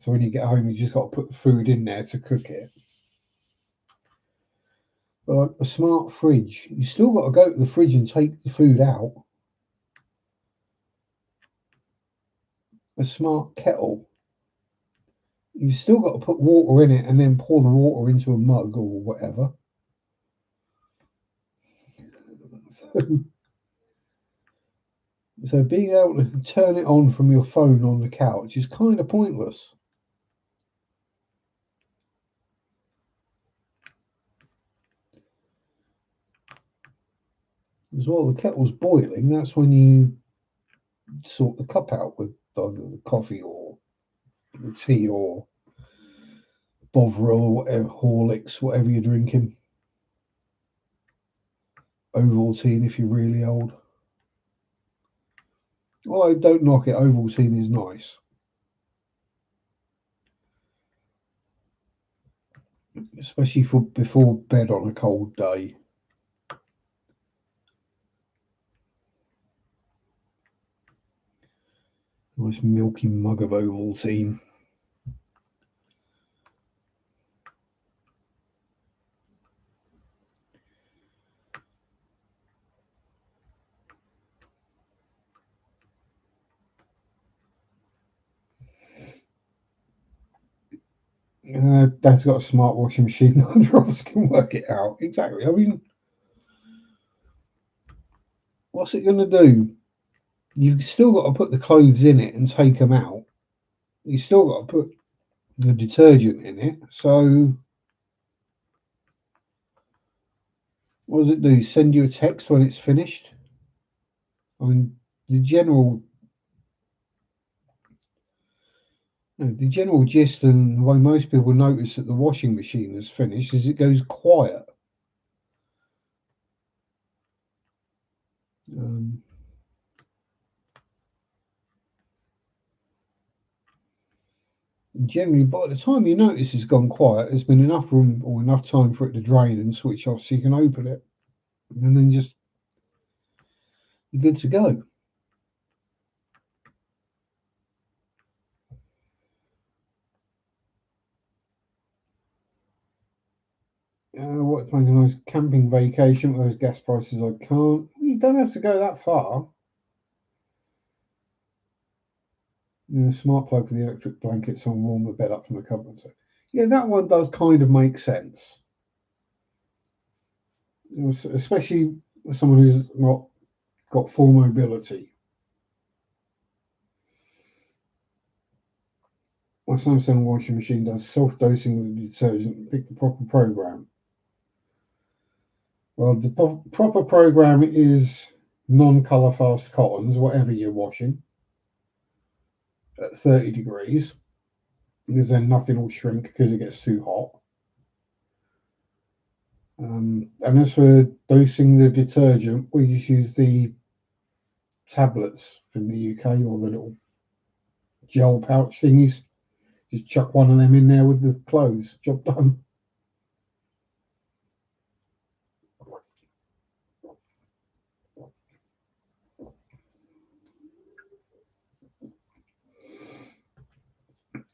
So when you get home, you just got to put the food in there to cook it. But like a smart fridge, you still got to go to the fridge and take the food out. A smart kettle, you've still got to put water in it and then pour the water into a mug or whatever. So being able to turn it on from your phone on the couch is kind of pointless. As well, the kettle's boiling, that's when you sort the cup out with either the coffee or the tea or Bovril or whatever, Horlicks, whatever you're drinking. Ovaltine if you're really old. Well, I don't knock it. Ovaltine is nice. Especially for before bed on a cold day. Nice milky mug of Ovaltine. Dad's got a smart washing machine. Neither of us can work it out. Exactly. I mean, what's it going to do? You've still got to put the clothes in it and take them out. You've still got to put the detergent in it. So, what does it do? Send you a text when it's finished? I mean, the general gist and the way most people notice that the washing machine is finished is it goes quiet. Generally, by the time you notice it's gone quiet, there's been enough room or enough time for it to drain and switch off so you can open it. And then just you're good to go. What's making a nice camping vacation with those gas prices? I can't. You don't have to go that far. Smart plug for the electric blankets on, warm the bed up from the cupboard. So, yeah, that one does kind of make sense. Especially someone who's not got full mobility. My Samsung washing machine does self-dosing with the detergent. Pick the proper program. Well, the proper program is non-color fast cottons, whatever you're washing, at 30 degrees, because then nothing will shrink because it gets too hot. And as for dosing the detergent, we just use the tablets from the UK or the little gel pouch thingies. Just chuck one of them in there with the clothes. Job done.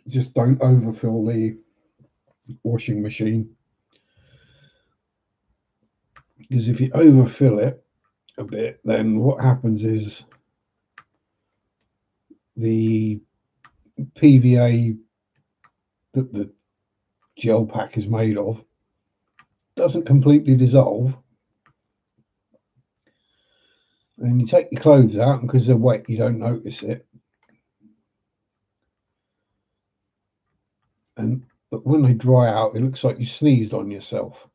Just don't overfill the washing machine, because if you overfill it a bit, then what happens is the PVA that the gel pack is made of doesn't completely dissolve, and you take your clothes out, and because they're wet you don't notice it, but when they dry out it looks like you sneezed on yourself.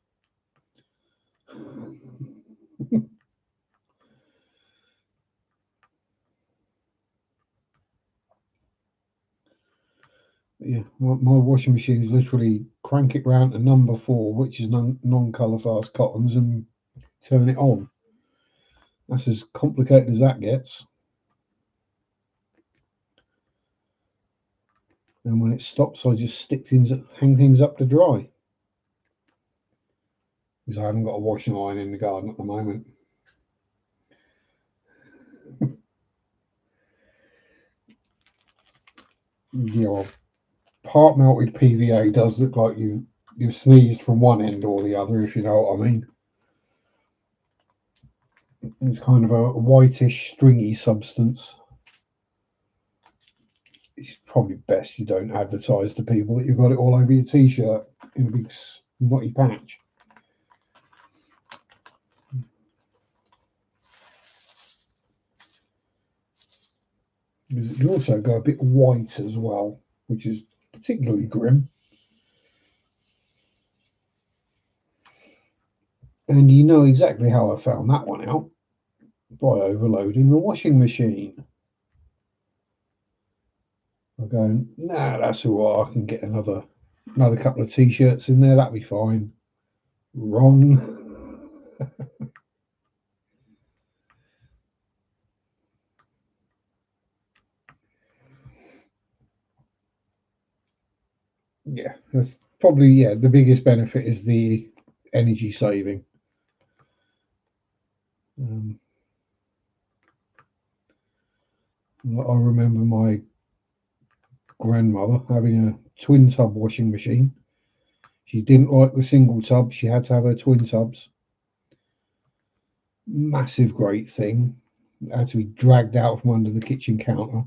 Yeah, my washing machine is literally crank it round to number 4, which is non-color fast cottons, and turn it on. That's as complicated as that gets. And when it stops, I just hang things up to dry, because I haven't got a washing line in the garden at the moment. Yeah, well, part melted PVA does look like you've sneezed from one end or the other, if you know what I mean. It's kind of a whitish, stringy substance. It's probably best you don't advertise to people that you've got it all over your t-shirt in a big knotty patch. Because it can also go a bit white as well, which is particularly grim. And you know exactly how I found that one out: by overloading the washing machine. I'm going, nah, that's all right. I can get another couple of t-shirts in there. That'll be fine. Wrong. Yeah, that's probably the biggest benefit is the energy saving. I remember my grandmother having a twin tub washing machine. She didn't like the single tub. She had to have her twin tubs. Massive, great thing. It had to be dragged out from under the kitchen counter.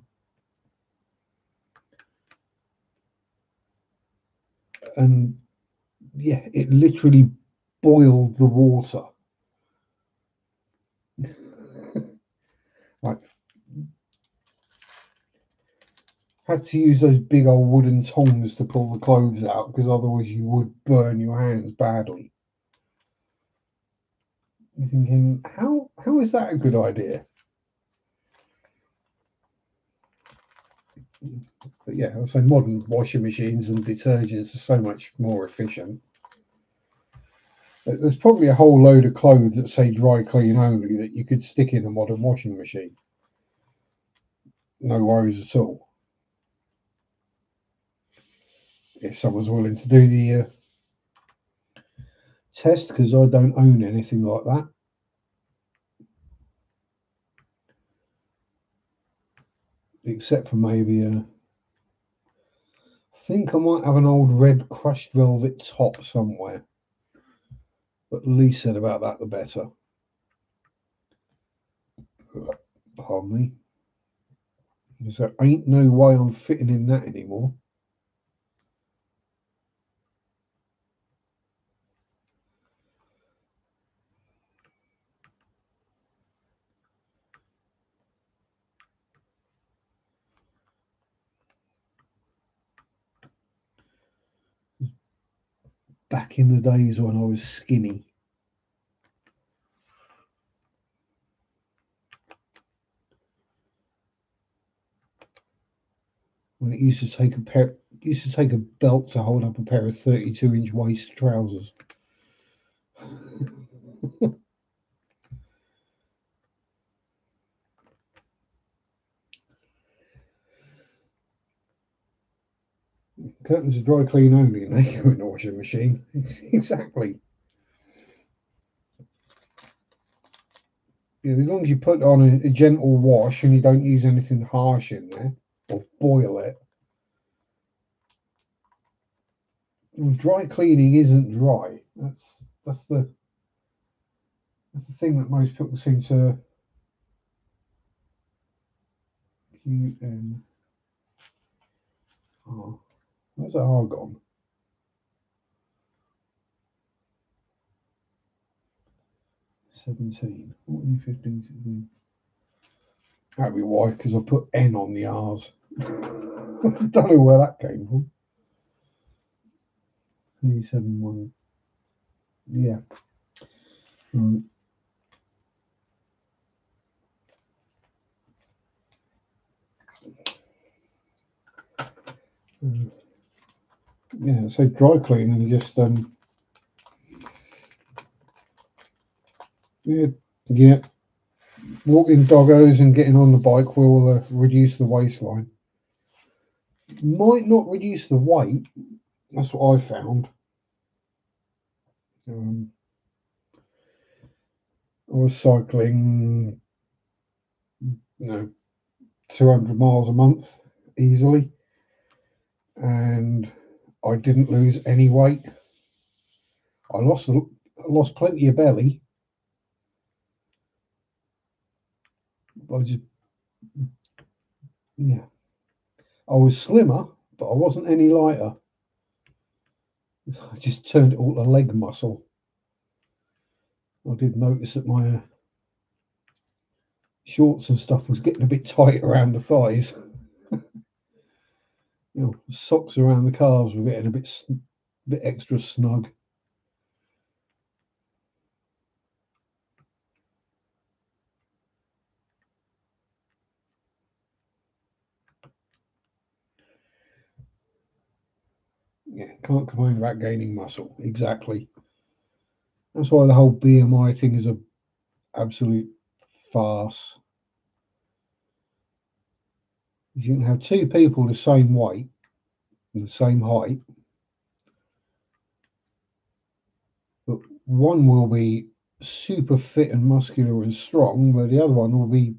and yeah, it literally boiled the water. Like, had to use those big old wooden tongs to pull the clothes out because otherwise you would burn your hands badly. You're thinking, how is that a good idea? But yeah, I'll say modern washing machines and detergents are so much more efficient. There's probably a whole load of clothes that say dry clean only that you could stick in a modern washing machine. No worries at all. If someone's willing to do the test, because I don't own anything like that. Except for maybe I think I might have an old red crushed velvet top somewhere. But the least said about that, the better. Pardon me. Because there ain't no way I'm fitting in that anymore. Back in the days when I was skinny. When it used to take a belt to hold up a pair of 32-inch waist trousers. Curtains are dry clean only and they go in the washing machine. Exactly. Yeah, as long as you put on a gentle wash and you don't use anything harsh in there or boil it. Well, dry cleaning isn't dry. That's the thing that most people seem to QN. Oh, where's that R gone? 17, 14, 15, 16. That'd be why, because I put N on the R's. I don't know where that came from. 27, 1. Yeah. Right. Yeah, so dry cleaning just yeah, walking doggos and getting on the bike will reduce the waistline. Might not reduce the weight. That's what I found. I was cycling, 200 miles a month easily, and I didn't lose any weight. I lost plenty of belly. I just yeah, I was slimmer, but I wasn't any lighter. I just turned it all to leg muscle. I did notice that my shorts and stuff was getting a bit tight around the thighs. Socks around the calves were getting a bit extra snug. Yeah, can't complain about gaining muscle. Exactly. That's why the whole BMI thing is a absolute farce. You can have two people the same weight and the same height, but one will be super fit and muscular and strong, but the other one will be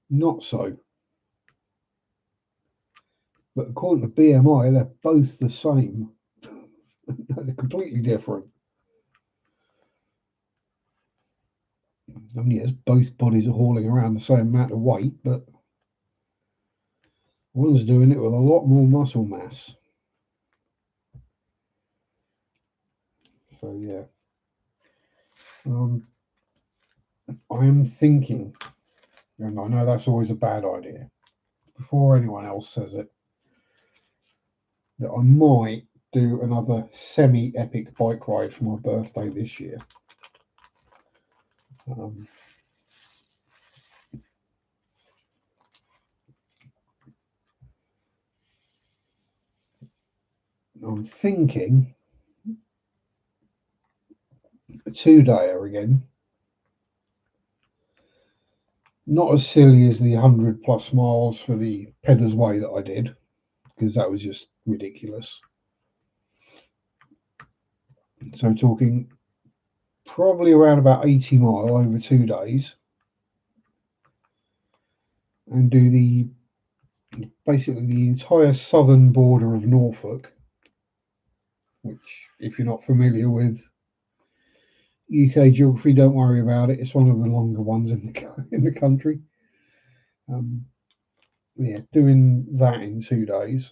not so. But according to BMI, they're both the same. They're completely different. I mean, yes, both bodies are hauling around the same amount of weight, but One's doing it with a lot more muscle mass. So yeah, I am thinking, and I know that's always a bad idea, before anyone else says it, that I might do another semi-epic bike ride for my birthday this year. I'm thinking a two-dayer again. Not as silly as the 100+ miles for the Pedder's Way that I did, because that was just ridiculous. So talking probably around about 80 mile over 2 days, and do basically the entire southern border of Norfolk, which, if you're not familiar with UK geography, don't worry about it. It's one of the longer ones in the country. Yeah, doing that in 2 days,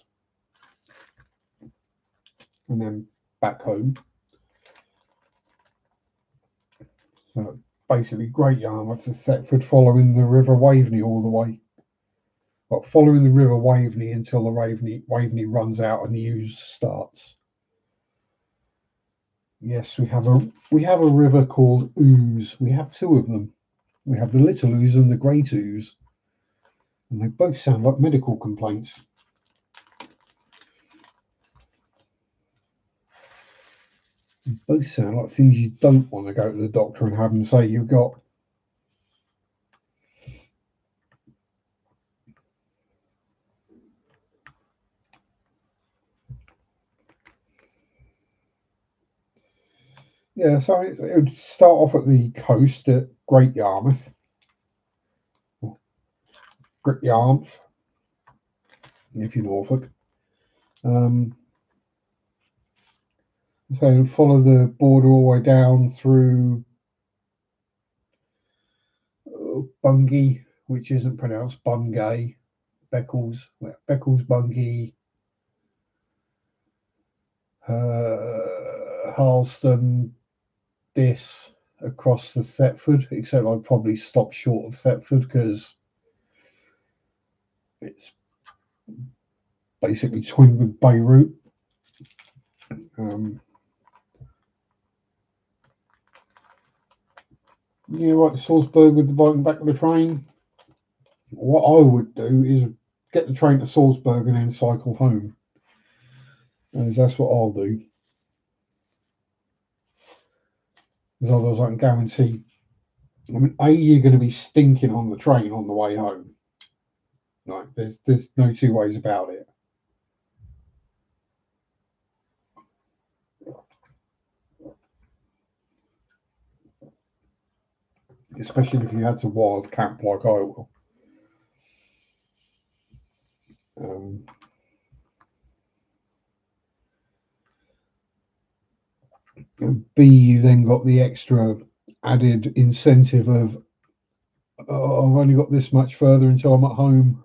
and then back home. So basically, Great Yarmouth to Thetford, following the River Waveney all the way. But following the River Waveney until the Waveney runs out and the Ouse starts. Yes, we have a river called Ouse. We have two of them. We have the Little Ouse and the Great Ouse, and they both sound like medical complaints. They both sound like things you don't want to go to the doctor and have them say you've got. Yeah, so it would start off at the coast at Great Yarmouth. Great Yarmouth, if you're Norfolk. So follow the border all the way down through Bungay, which isn't pronounced Bungay, Beccles, Bungay, Harleston, this across to Thetford, except I'd probably stop short of Thetford because it's basically twinned with Beirut. Yeah, right, Salzburg with the bike and back of the train. What I would do is get the train to Salzburg and then cycle home. And that's what I'll do. Because otherwise I can guarantee, I mean, you're going to be stinking on the train on the way home. Like, there's no two ways about it. Especially if you had to wild camp like I will. B, you then got the extra added incentive of, oh, I've only got this much further until I'm at home.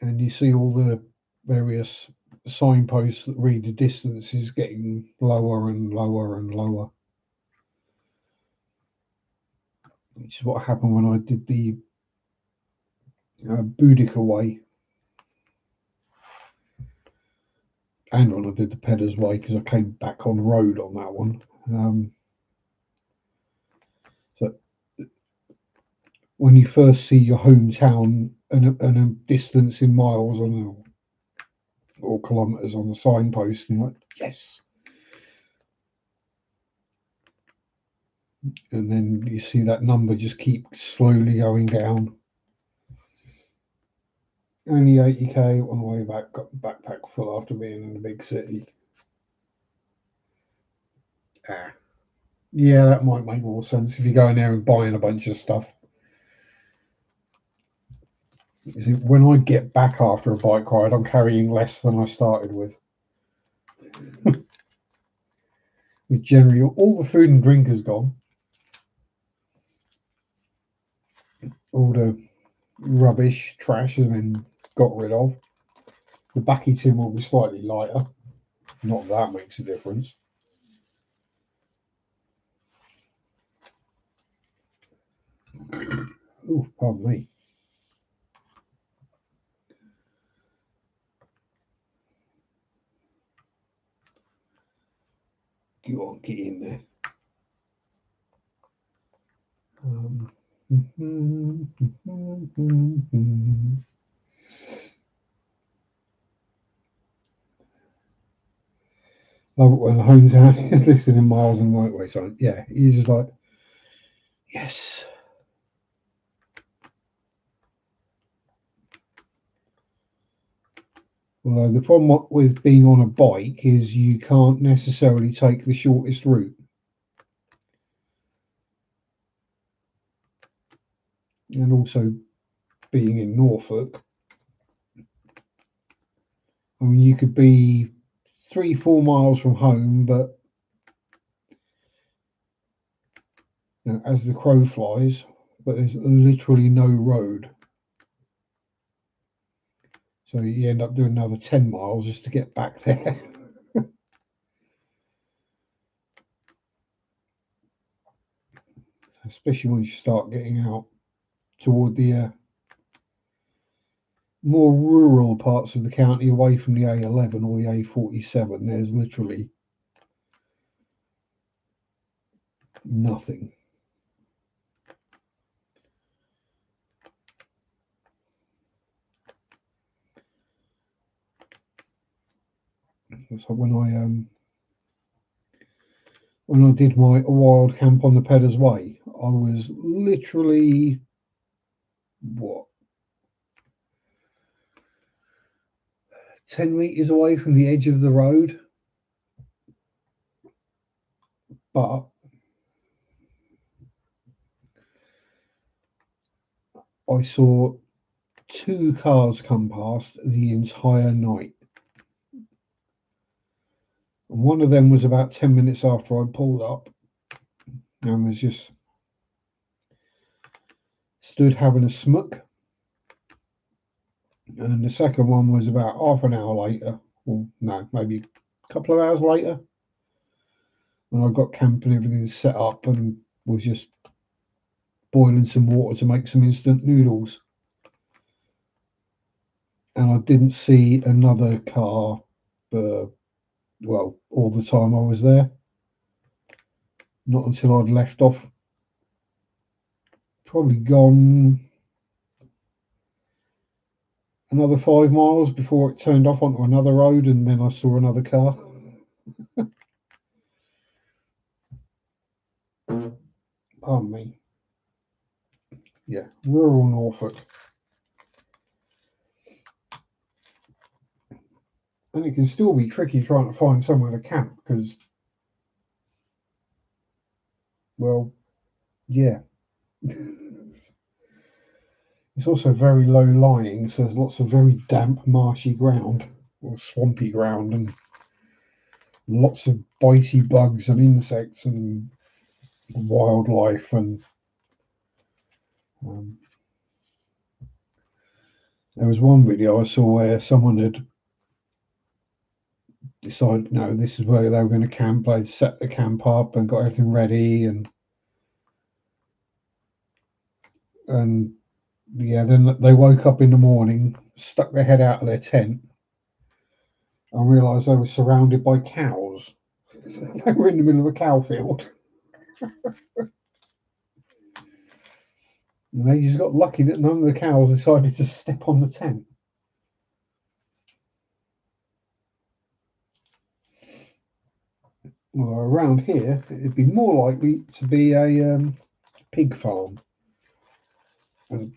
And you see all the various signposts that read the distance is getting lower and lower and lower. Which is what happened when I did the Boudica Way. And when I did the Pedder's Way, because I came back on road on that one. So when you first see your hometown and a distance in miles or kilometres on the signpost, you're like, yes. And then you see that number just keep slowly going down. Only 80k on the way back, got the backpack full after being in the big city. Yeah, that might make more sense if you're going there and buying a bunch of stuff. You see, when I get back after a bike ride, I'm carrying less than I started with. Generally, all the food and drink is gone. All the rubbish, trash has been got rid of. The backy tin will be slightly lighter. Not that makes a difference. Oh, pardon me. Go on, get in there. Love it when the hometown is listed in miles and motorway sign. Yeah, you're just like, yes. Although the problem with being on a bike is you can't necessarily take the shortest route. And also being in Norfolk, I mean, you could be 3-4 miles from home, but you know, as the crow flies, but there's literally no road. So you end up doing another 10 miles just to get back there. Especially once you start getting out toward the more rural parts of the county away from the A11 or the A47, there's literally nothing. So when I did my wild camp on the Peddars Way, I was literally what 10 meters away from the edge of the road, but I saw 2 cars come past the entire night. And one of them was about 10 minutes after I pulled up and was just stood having a smoke. And the second one was about half an hour later, or no, maybe a couple of hours later, when I got camp and everything set up and was just boiling some water to make some instant noodles. And I didn't see another car, well, all the time I was there. Not until I'd left off. Probably gone another 5 miles before it turned off onto another road, and then I saw another car. Pardon me. Yeah, rural Norfolk. And it can still be tricky trying to find somewhere to camp because, well, yeah. It's also very low lying, so there's lots of very damp, marshy ground or swampy ground and lots of bitey bugs and insects and wildlife and there was one video I saw where someone had decided, no, this is where they were going to camp. They'd set the camp up and got everything ready, and yeah, then they woke up in the morning, stuck their head out of their tent, and realised they were surrounded by cows. They were in the middle of a cow field. And they just got lucky that none of the cows decided to step on the tent. Well, around here, it'd be more likely to be a pig farm. And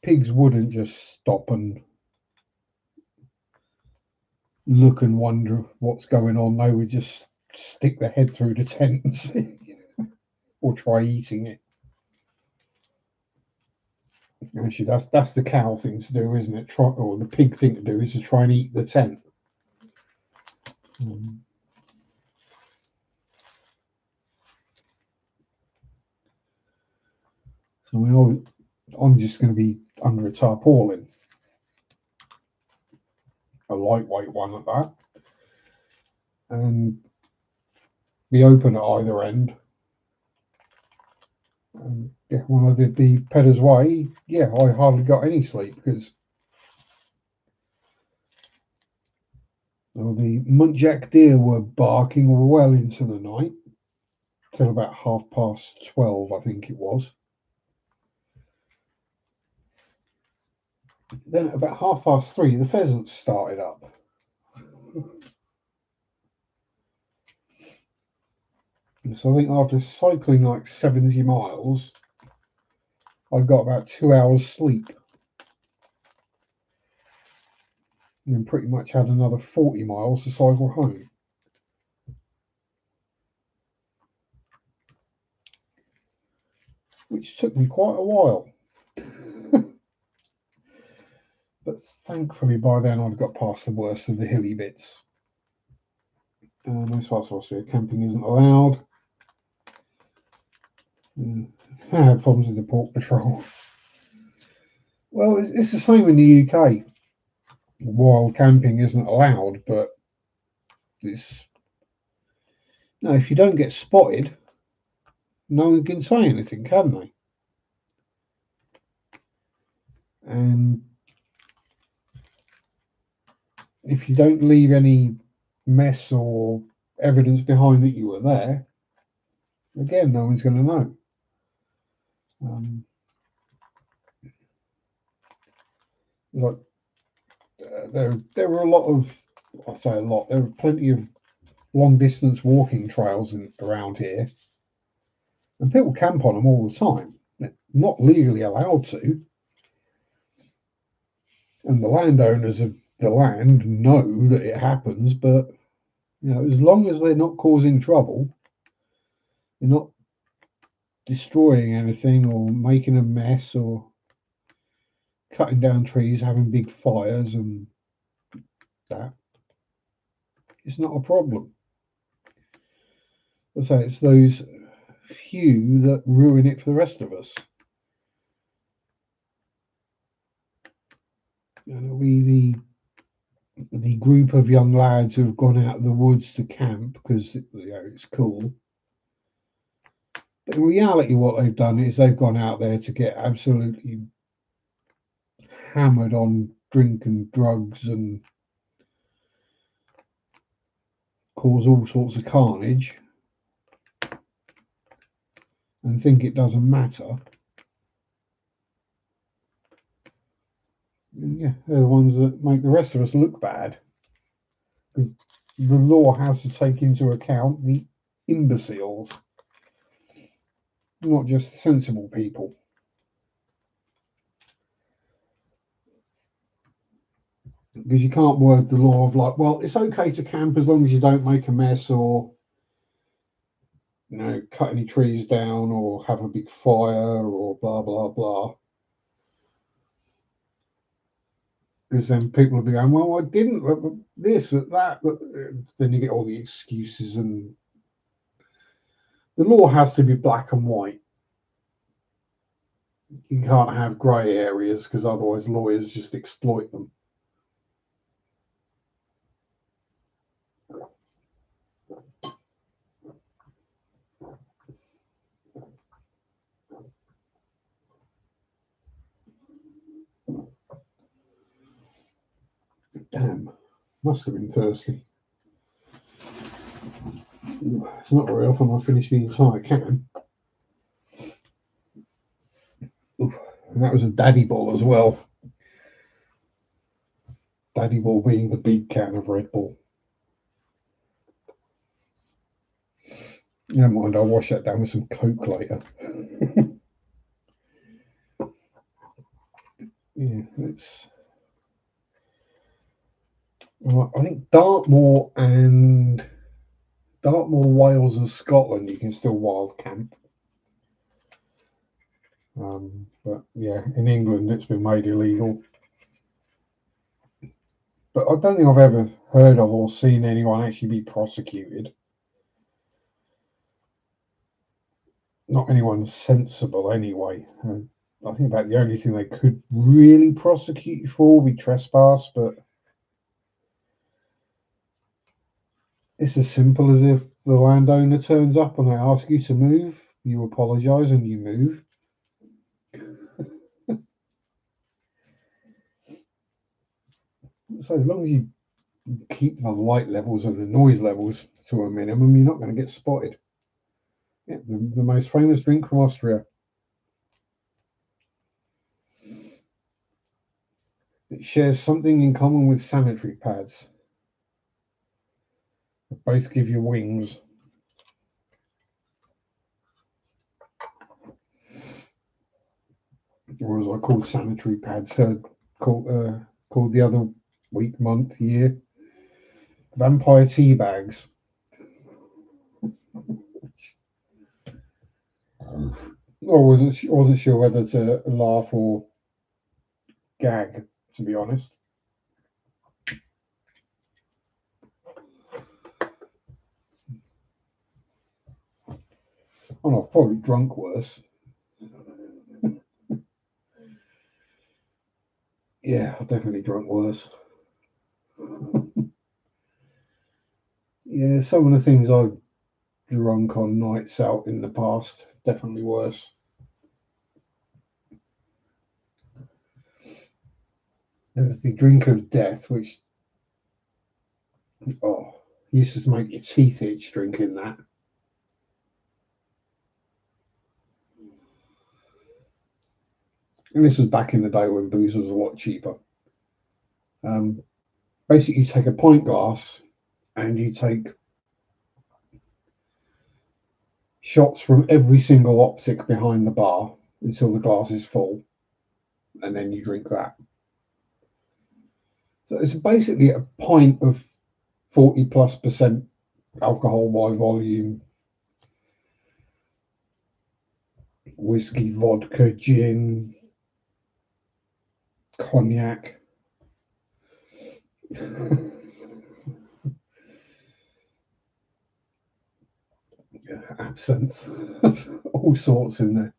pigs wouldn't just stop and look and wonder what's going on. They would just stick their head through the tent and see, or try eating it. Actually, that's the cow thing to do, isn't it? Or the pig thing to do is to try and eat the tent. So I'm just going to be under a tarpaulin, a lightweight one at that, and the open at either end. And yeah, when I did the Pedder's Way, yeah, I hardly got any sleep because the muntjac deer were barking well into the night, till about 12:30, I think it was. Then at about 3:30, the pheasants started up. So I think after cycling like 70 miles, I got about 2 hours sleep. And then pretty much had another 40 miles to cycle home. Which took me quite a while. But thankfully by then I'd got past the worst of the hilly bits. Most parts of Austria, camping isn't allowed. I had problems with the Port Patrol. Well, it's the same in the UK. Wild camping isn't allowed, but if you don't get spotted, no one can say anything, can they? And if you don't leave any mess or evidence behind that you were there, again, no one's going to know. There were a lot of, I say a lot, there were plenty of long distance walking trails around here, and people camp on them all the time. They're not legally allowed to, and the landowners of the land know that it happens, but as long as they're not causing trouble, they're not destroying anything or making a mess or cutting down trees, having big fires, and that, it's not a problem. I say it's those few that ruin it for the rest of us. We the group of young lads who have gone out of the woods to camp because it's cool. But in reality, what they've done is they've gone out there to get absolutely hammered on drink and drugs and cause all sorts of carnage and think it doesn't matter. And yeah, they're the ones that make the rest of us look bad, because the law has to take into account the imbeciles, not just sensible people. Because you can't word the law of like, well, it's okay to camp as long as you don't make a mess or cut any trees down or have a big fire or blah blah blah. Because then people will be going, well, I didn't this, that, but then you get all the excuses, and the law has to be black and white. You can't have grey areas because otherwise lawyers just exploit them. Damn, must have been thirsty. It's not very often I finish the entire can. Ooh, and that was a Daddy Ball as well. Daddy Ball being the big can of Red Bull. Never mind, I'll wash that down with some Coke later. Yeah, it's. I think Dartmoor, Wales, and Scotland, you can still wild camp. But yeah, in England, it's been made illegal. But I don't think I've ever heard of or seen anyone actually be prosecuted. Not anyone sensible, anyway. I think about the only thing they could really prosecute you for would be trespass, but it's as simple as if the landowner turns up and they ask you to move, you apologise and you move. So as long as you keep the light levels and the noise levels to a minimum, you're not going to get spotted. Yeah, the most famous drink from Austria. It shares something in common with sanitary pads. They both give you wings. Or as I call sanitary pads, called the other week, month, year, vampire tea bags. I wasn't sure whether to laugh or gag, to be honest. Oh, I've probably drunk worse. Yeah, I've definitely drunk worse. Yeah, some of the things I've drunk on nights out in the past, definitely worse. There was the drink of death, which, used to make your teeth itch drinking that. And this was back in the day when booze was a lot cheaper. Um, Basically, you take a pint glass and you take shots from every single optic behind the bar until the glass is full, and then you drink that. So it's basically a pint of 40+% alcohol by volume, whiskey, vodka, gin, cognac, absinthe, all sorts in there.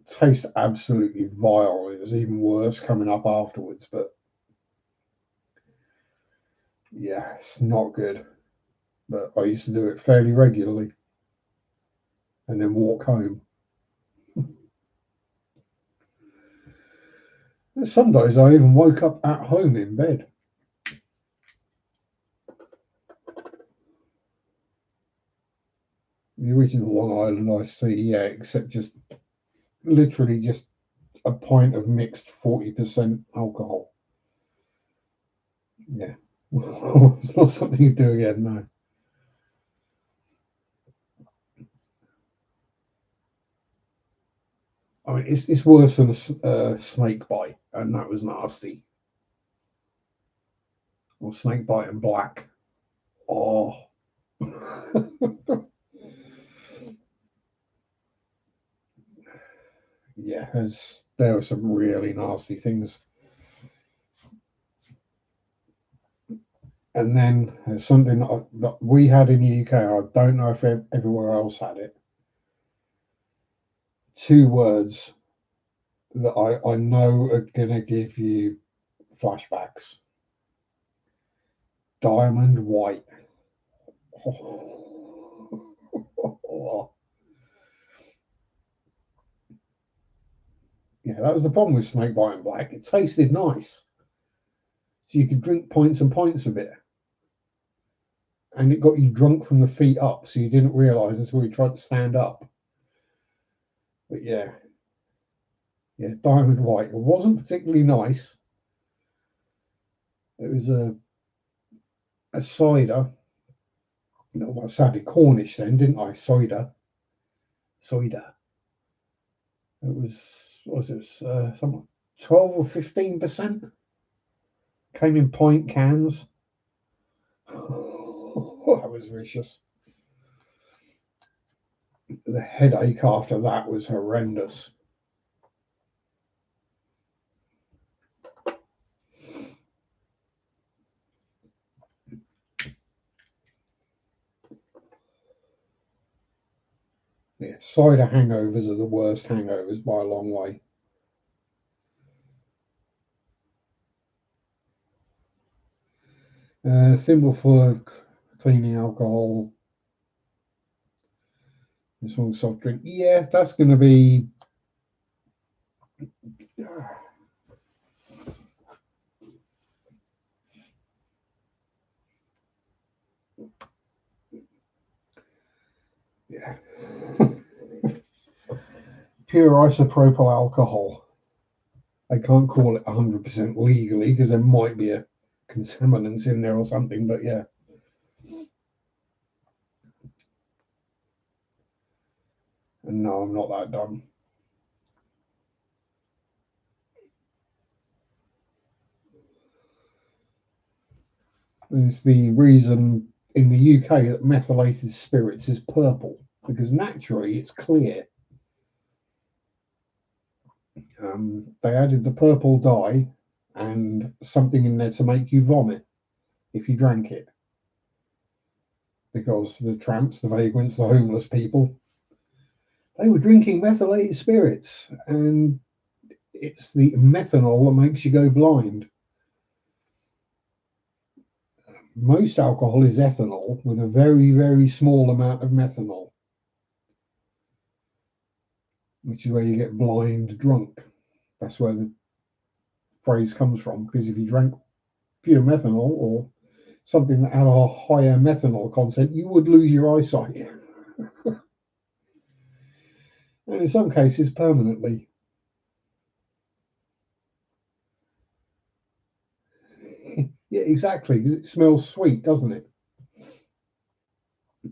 Tastes absolutely vile. It was even worse coming up afterwards, but yeah, it's not good. But I used to do it fairly regularly and then walk home. And some days I even woke up at home in bed. The original Long Island iced tea, yeah, except just literally just a pint of mixed 40% alcohol. Yeah. It's not something you do again, no. I mean, it's worse than a snake bite, and that was nasty. Or snake bite and black. Oh. Yeah, there were some really nasty things. And then there's something that we had in the UK, I don't know if everywhere else had it. Two words that I know are going to give you flashbacks. Diamond white. Yeah, that was the problem with snake bite and black. It tasted nice. So you could drink pints and pints of it. And it got you drunk from the feet up, so you didn't realise until you tried to stand up. But yeah, diamond white. It wasn't particularly nice. It was a cider. No, I sounded Cornish then, didn't I? Cider. Cider. It was, what was it? Something 12 or 15%. Came in pint cans. Oh, that was vicious. The headache after that was horrendous. Yeah, cider hangovers are the worst hangovers by a long way. Thimble full of cleaning alcohol. This one soft drink. Yeah, that's going to be. Yeah. Pure isopropyl alcohol. I can't call it 100% legally because there might be a contaminants in there or something, but yeah. And no, I'm not that dumb. And it's the reason in the UK that methylated spirits is purple, because naturally it's clear. They added the purple dye and something in there to make you vomit if you drank it. Because the tramps, the vagrants, the homeless people, they were drinking methylated spirits, and it's the methanol that makes you go blind. Most alcohol is ethanol with a very, very small amount of methanol, which is where you get blind drunk. That's where the phrase comes from, because if you drank pure methanol or something that had a higher methanol content, you would lose your eyesight. And in some cases, permanently. Yeah, exactly, because it smells sweet, doesn't it?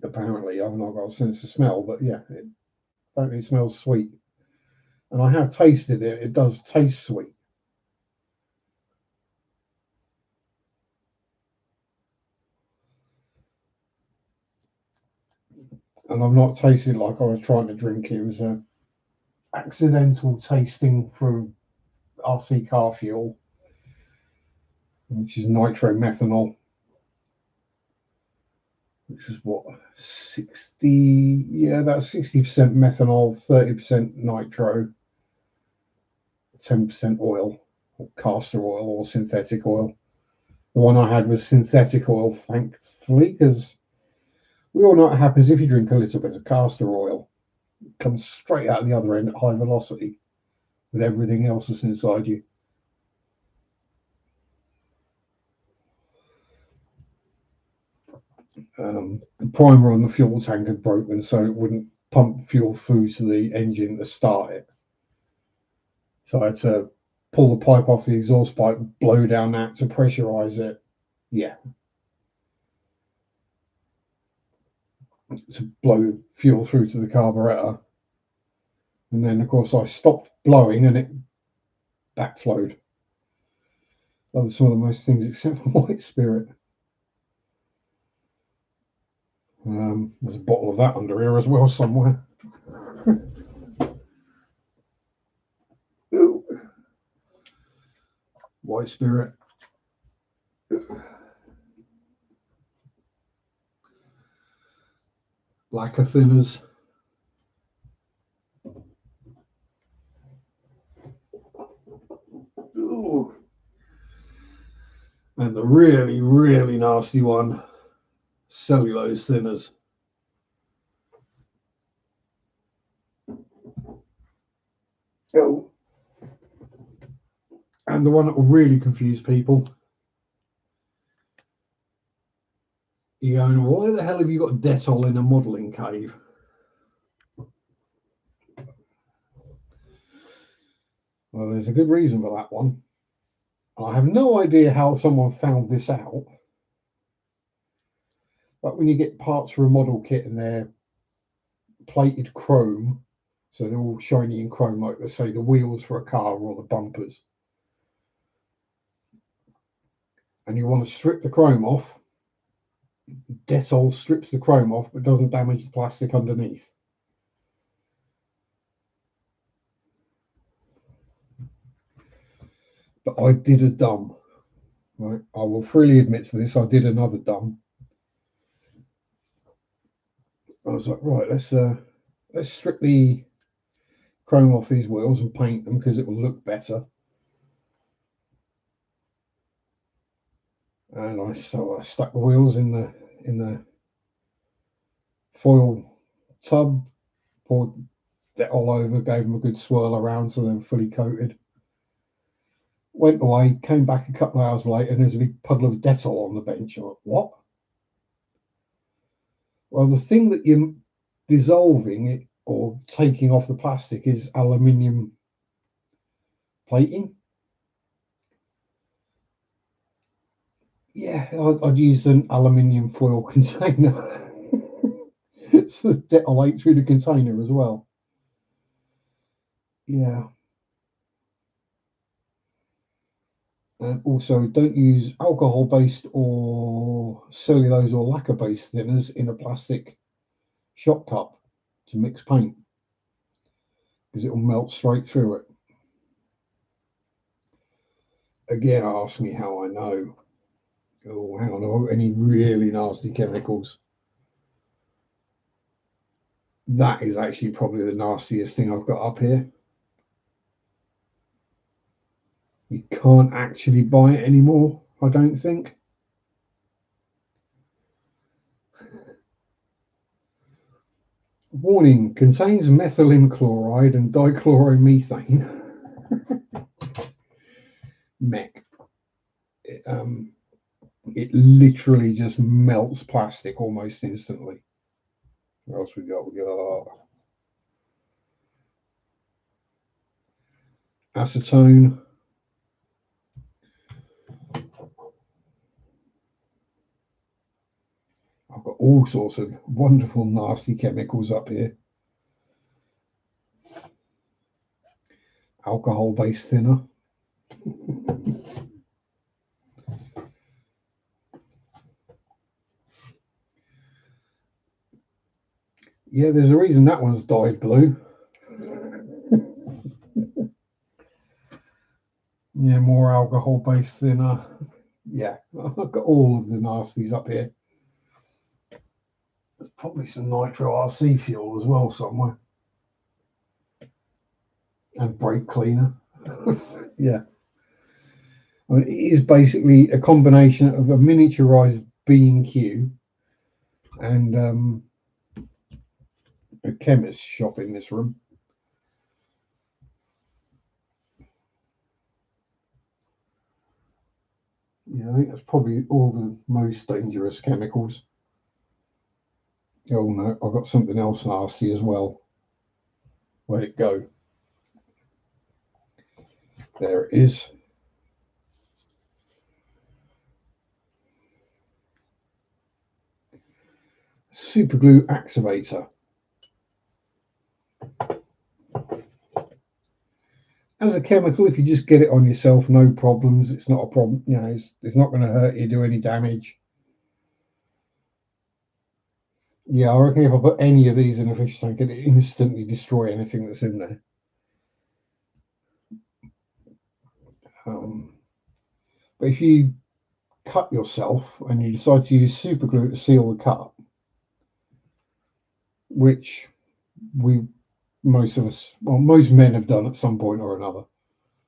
Apparently, I've not got a sense of smell, but yeah, apparently it smells sweet. And I have tasted it, it does taste sweet. And I've not tasted like I was trying to drink it. It was a accidental tasting through RC car fuel, which is nitromethanol, which is what, 60, yeah, about 60% methanol, 30% nitro, 10% oil, or castor oil, or synthetic oil. The one I had was synthetic oil, thankfully, because we all know what happens if you drink a little bit of castor oil. It comes straight out the other end at high velocity with everything else that's inside you. The primer on the fuel tank had broken, so it wouldn't pump fuel through to the engine to start it. So I had to pull the pipe off the exhaust pipe, blow down that to pressurize it. Yeah. To blow fuel through to the carburetor. And then, of course, I stopped blowing and it backflowed. That's one of the most things except for white spirit. There's a bottle of that under here as well somewhere. White spirit. Lacquer thinners. Ooh. And the really, really nasty one, cellulose thinners. Oh. And the one that will really confuse people. You're going, why the hell have you got Dettol in a modelling cave? Well, there's a good reason for that one. I have no idea how someone found this out. But when you get parts for a model kit and they're plated chrome, so they're all shiny in chrome, like let's say the wheels for a car or the bumpers, and you want to strip the chrome off, Dettol strips the chrome off but doesn't damage the plastic underneath. But I did a dumb. Right, I will freely admit to this. I did another dumb. I was like, right, let's strip the chrome off these wheels and paint them because it will look better. And I stuck the wheels in the foil tub, poured that all over, gave them a good swirl around so they were fully coated. Went away, came back a couple of hours later, and there's a big puddle of Dettol on the bench. I went, what? Well, the thing that you're dissolving it or taking off the plastic is aluminium plating. Yeah, I'd used an aluminium foil container. So the Dettol ate through the container as well. Yeah. And also, don't use alcohol-based or cellulose or lacquer-based thinners in a plastic shot cup to mix paint, because it will melt straight through it. Again, ask me how I know. Oh, hang on, any really nasty chemicals? That is actually probably the nastiest thing I've got up here. You can't actually buy it anymore, I don't think. Warning, contains methylene chloride and dichloromethane. Mech. It literally just melts plastic almost instantly. What else we got? We got acetone. I've got all sorts of wonderful, nasty chemicals up here. Alcohol-based thinner. Yeah, there's a reason that one's dyed blue. Yeah, more alcohol-based thinner. Yeah, I've got all of the nasties up here. There's probably some nitro RC fuel as well somewhere. And brake cleaner. Yeah. I mean, it is basically a combination of a miniaturized B&Q and a chemist shop in this room. Yeah, I think that's probably all the most dangerous chemicals. Oh no, I've got something else nasty as well. Where'd it go? There it is. Superglue activator. As a chemical, if you just get it on yourself, no problems. It's not a problem. You know, it's not going to hurt you, do any damage. Yeah, I reckon if I put any of these in a fish tank, it'd instantly destroy anything that's in there. But if you cut yourself and you decide to use super glue to seal the cut, which most men have done at some point or another,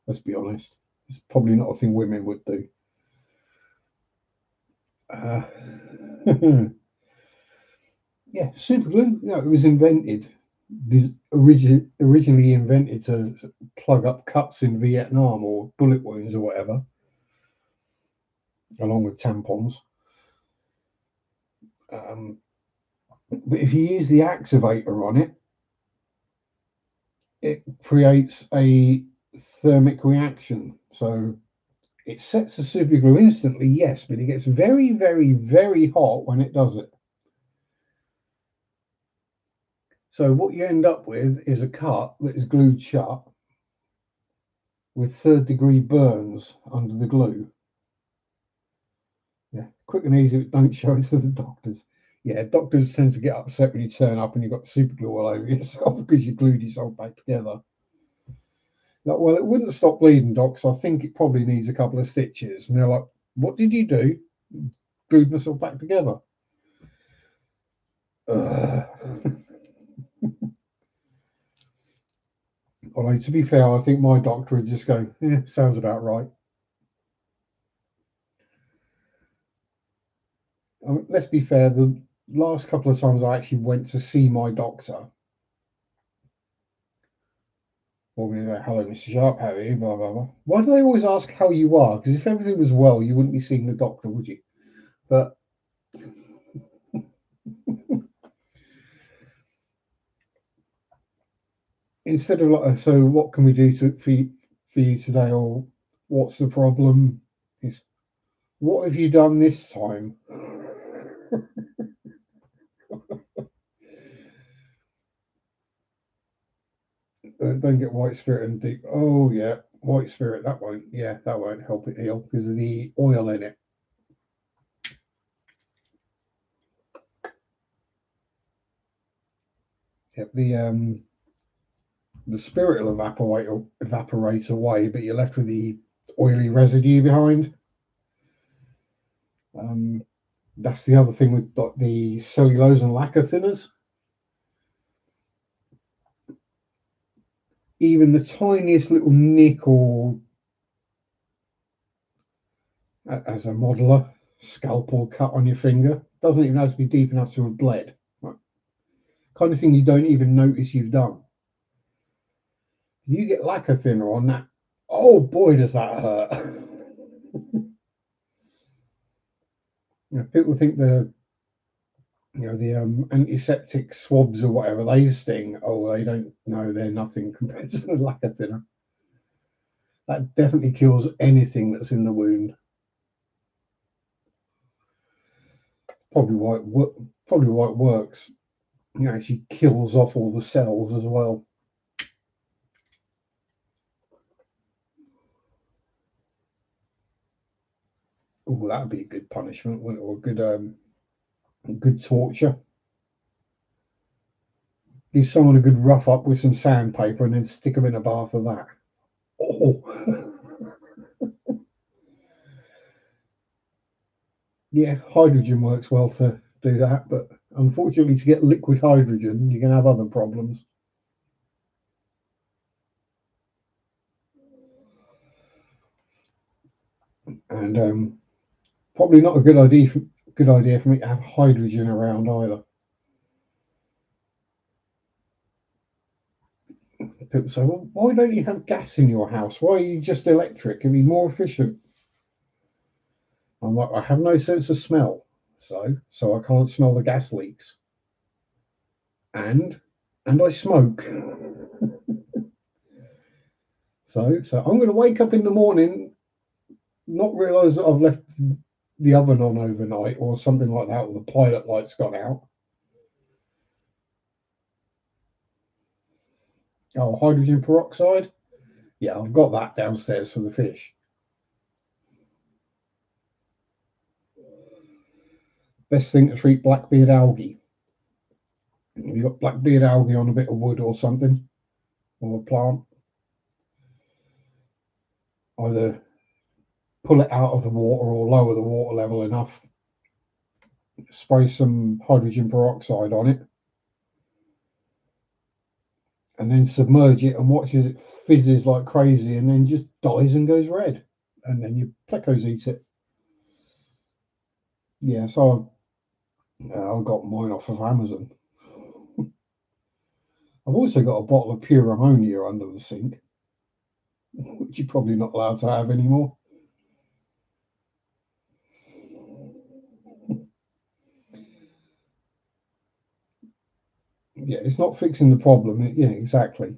let's be honest, it's probably not a thing women would do. Yeah, super glue. You know, it was invented. Originally invented to plug up cuts in Vietnam or bullet wounds or whatever, along with tampons. But if you use the activator on it, it creates a thermic reaction. So it sets the super glue instantly, yes, but it gets very, very, very hot when it does it. So what you end up with is a cut that is glued shut with third-degree burns under the glue. Yeah, quick and easy, but don't show it to the doctors. Yeah, doctors tend to get upset when you turn up and you've got super glue all over yourself because you glued yourself back together. Like, well, it wouldn't stop bleeding, doc, so I think it probably needs a couple of stitches. And they're like, what did you do? Glued myself back together. Although, to be fair, I think my doctor would just go, yeah, sounds about right. let's be fair, the last couple of times I actually went to see my doctor, well, we go, hello, Mr. Sharpe, how are you? Blah, blah, blah. Why do they always ask how you are? Because if everything was well, you wouldn't be seeing the doctor, would you? But instead of like, so what can we do for you today? Or what's the problem? Is what have you done this time? Don't get white spirit and think, oh yeah, white spirit, that won't help it heal because of the oil in it. Yep, the spirit will evaporate away, but you're left with the oily residue behind. That's the other thing with the cellulose and lacquer thinners. Even the tiniest little nick, or as a modeler, scalpel cut on your finger, doesn't even have to be deep enough to have bled. Right? Kind of thing you don't even notice you've done. You get lacquer thinner on that, oh boy, does that hurt. People think the antiseptic swabs or whatever, they sting. Oh, they don't know, they're nothing compared to the lacquer thinner. That definitely kills anything that's in the wound. Probably why it works. It actually kills off all the cells as well. Oh, that'd be a good punishment, wouldn't it? Or good torture. Give someone a good rough up with some sandpaper and then stick them in a bath of that. Oh, yeah, hydrogen works well to do that, but unfortunately, to get liquid hydrogen, you can have other problems. And probably not a good idea for me to have hydrogen around either. People say, well, why don't you have gas in your house? Why are you just electric? It'd be more efficient. I'm like, I have no sense of smell, so I can't smell the gas leaks. And I smoke. So I'm going to wake up in the morning, not realise that I've left the oven on overnight or something like that, or the pilot light's gone out. Oh, hydrogen peroxide? Yeah, I've got that downstairs for the fish. Best thing to treat blackbeard algae. If you've got blackbeard algae on a bit of wood or something, or a plant, either pull it out of the water or lower the water level enough, spray some hydrogen peroxide on it, and then submerge it and watch as it fizzes like crazy and then just dies and goes red. And then your plecos eat it. Yeah, so I got mine off of Amazon. I've also got a bottle of pure ammonia under the sink, which you're probably not allowed to have anymore. Yeah, it's not fixing the problem. Yeah, exactly.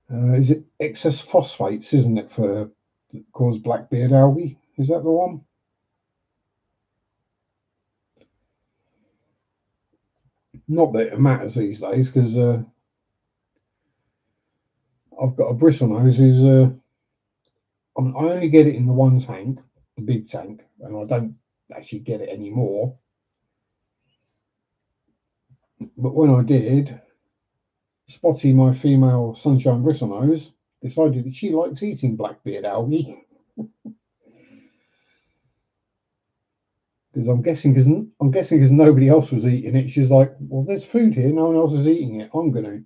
Is it excess phosphates, isn't it, for that cause blackbeard algae? Is that the one? Not that it matters these days, because I've got a bristlenose who's I only get it in the one tank, the big tank, and I don't actually get it anymore. But when I did, Spotty, my female sunshine bristlenose, decided that she likes eating blackbeard algae. Because I'm guessing because nobody else was eating it, she's like, well, there's food here, no one else is eating it. I'm going to.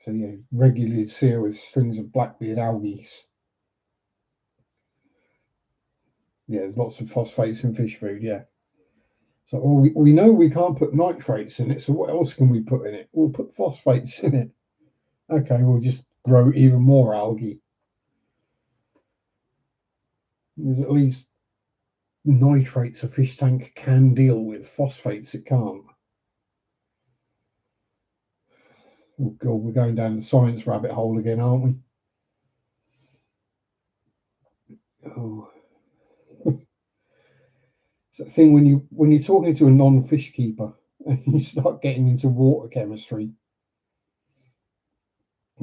So yeah, regularly see her with strings of blackbeard algae. Yeah, there's lots of phosphates in fish food. Yeah. So we know we can't put nitrates in it. So what else can we put in it? We'll put phosphates in it. Okay, we'll just grow even more algae. There's at least nitrates a fish tank can deal with. Phosphates it can't. Oh God, we're going down the science rabbit hole again, aren't we? Oh, it's that thing when you're talking to a non-fish keeper and you start getting into water chemistry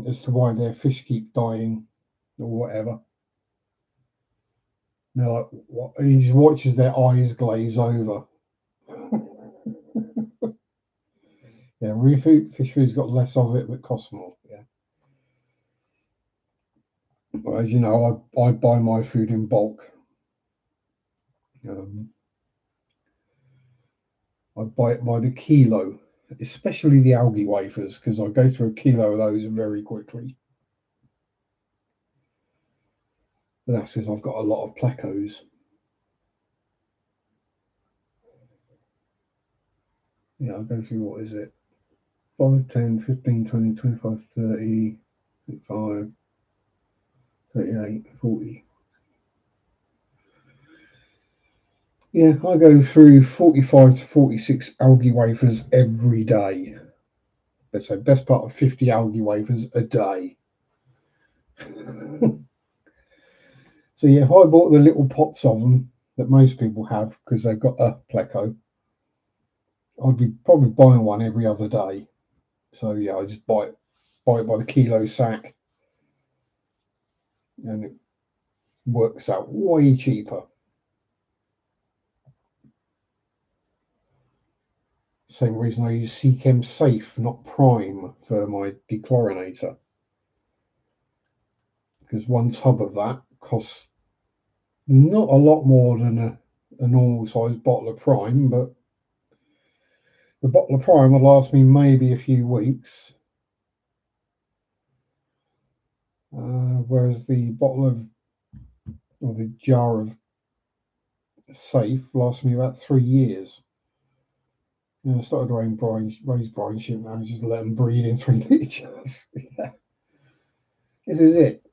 as to why their fish keep dying or whatever. And they're like, what? And he just watches their eyes glaze over. Yeah, real food, fish food's got less of it, but costs more. Yeah. Well, as you know, I buy my food in bulk. I buy it by the kilo, especially the algae wafers, because I go through a kilo of those very quickly. But that's because I've got a lot of plecos. Yeah, I'll go through, what is it? 5, 10, 15, 20, 25, 30, 35, 38, 40. Yeah, I go through 45 to 46 algae wafers every day. Let's say best part of 50 algae wafers a day. So yeah, if I bought the little pots of them that most people have because they've got a pleco, I'd be probably buying one every other day. So yeah, I just buy it by the kilo sack, and it works out way cheaper. Same reason I use Seachem Safe, not Prime, for my dechlorinator, because one tub of that costs not a lot more than a normal sized bottle of Prime, but the bottle of Prime will last me maybe a few weeks, whereas the bottle of, or the jar of Safe lasts me about 3 years. I started raise brine shrimp now, just let them breed in 3 litre jars. Yeah. This is it.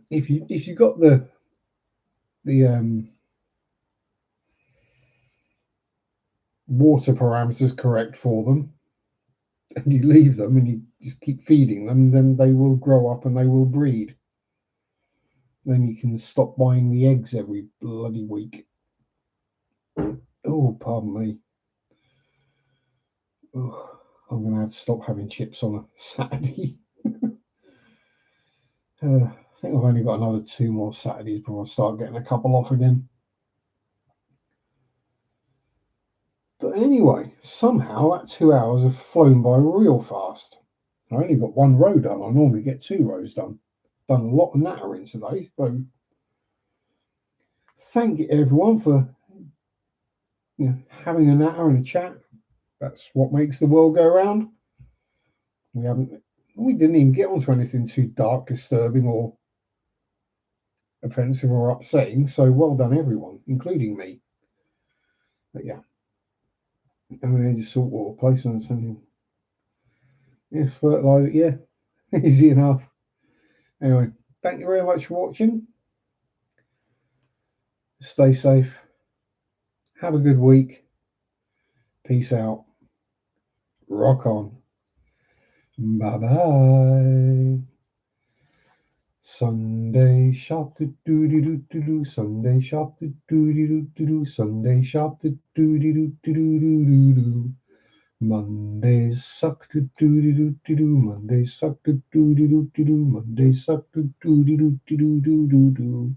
If you got the water parameters correct for them, and you leave them and you just keep feeding them, then they will grow up and they will breed. Then you can stop buying the eggs every bloody week. Oh, pardon me. Oh, I'm going to have to stop having chips on a Saturday. I think I've only got another 2 more Saturdays before I start getting a couple off again. But anyway, somehow that 2 hours have flown by real fast. I only got 1 row done. I normally get 2 rows done. Done a lot of nattering today. So thank you everyone for having a natter and a chat. That's what makes the world go round. We didn't even get onto anything too dark, disturbing, or offensive or upsetting. So well done everyone, including me. But yeah. And then just saltwater placement or something. Yes, fertilizer, yeah. Easy enough. Anyway, thank you very much for watching. Stay safe. Have a good week. Peace out. Rock on. Bye bye. Sunday shop do do do do do. Sunday shop do do do do do. Sunday shop do do do do do do do. Mondays suck to do do do do. Mondays suck to do do do do. Mondays suck to do do do do do do do.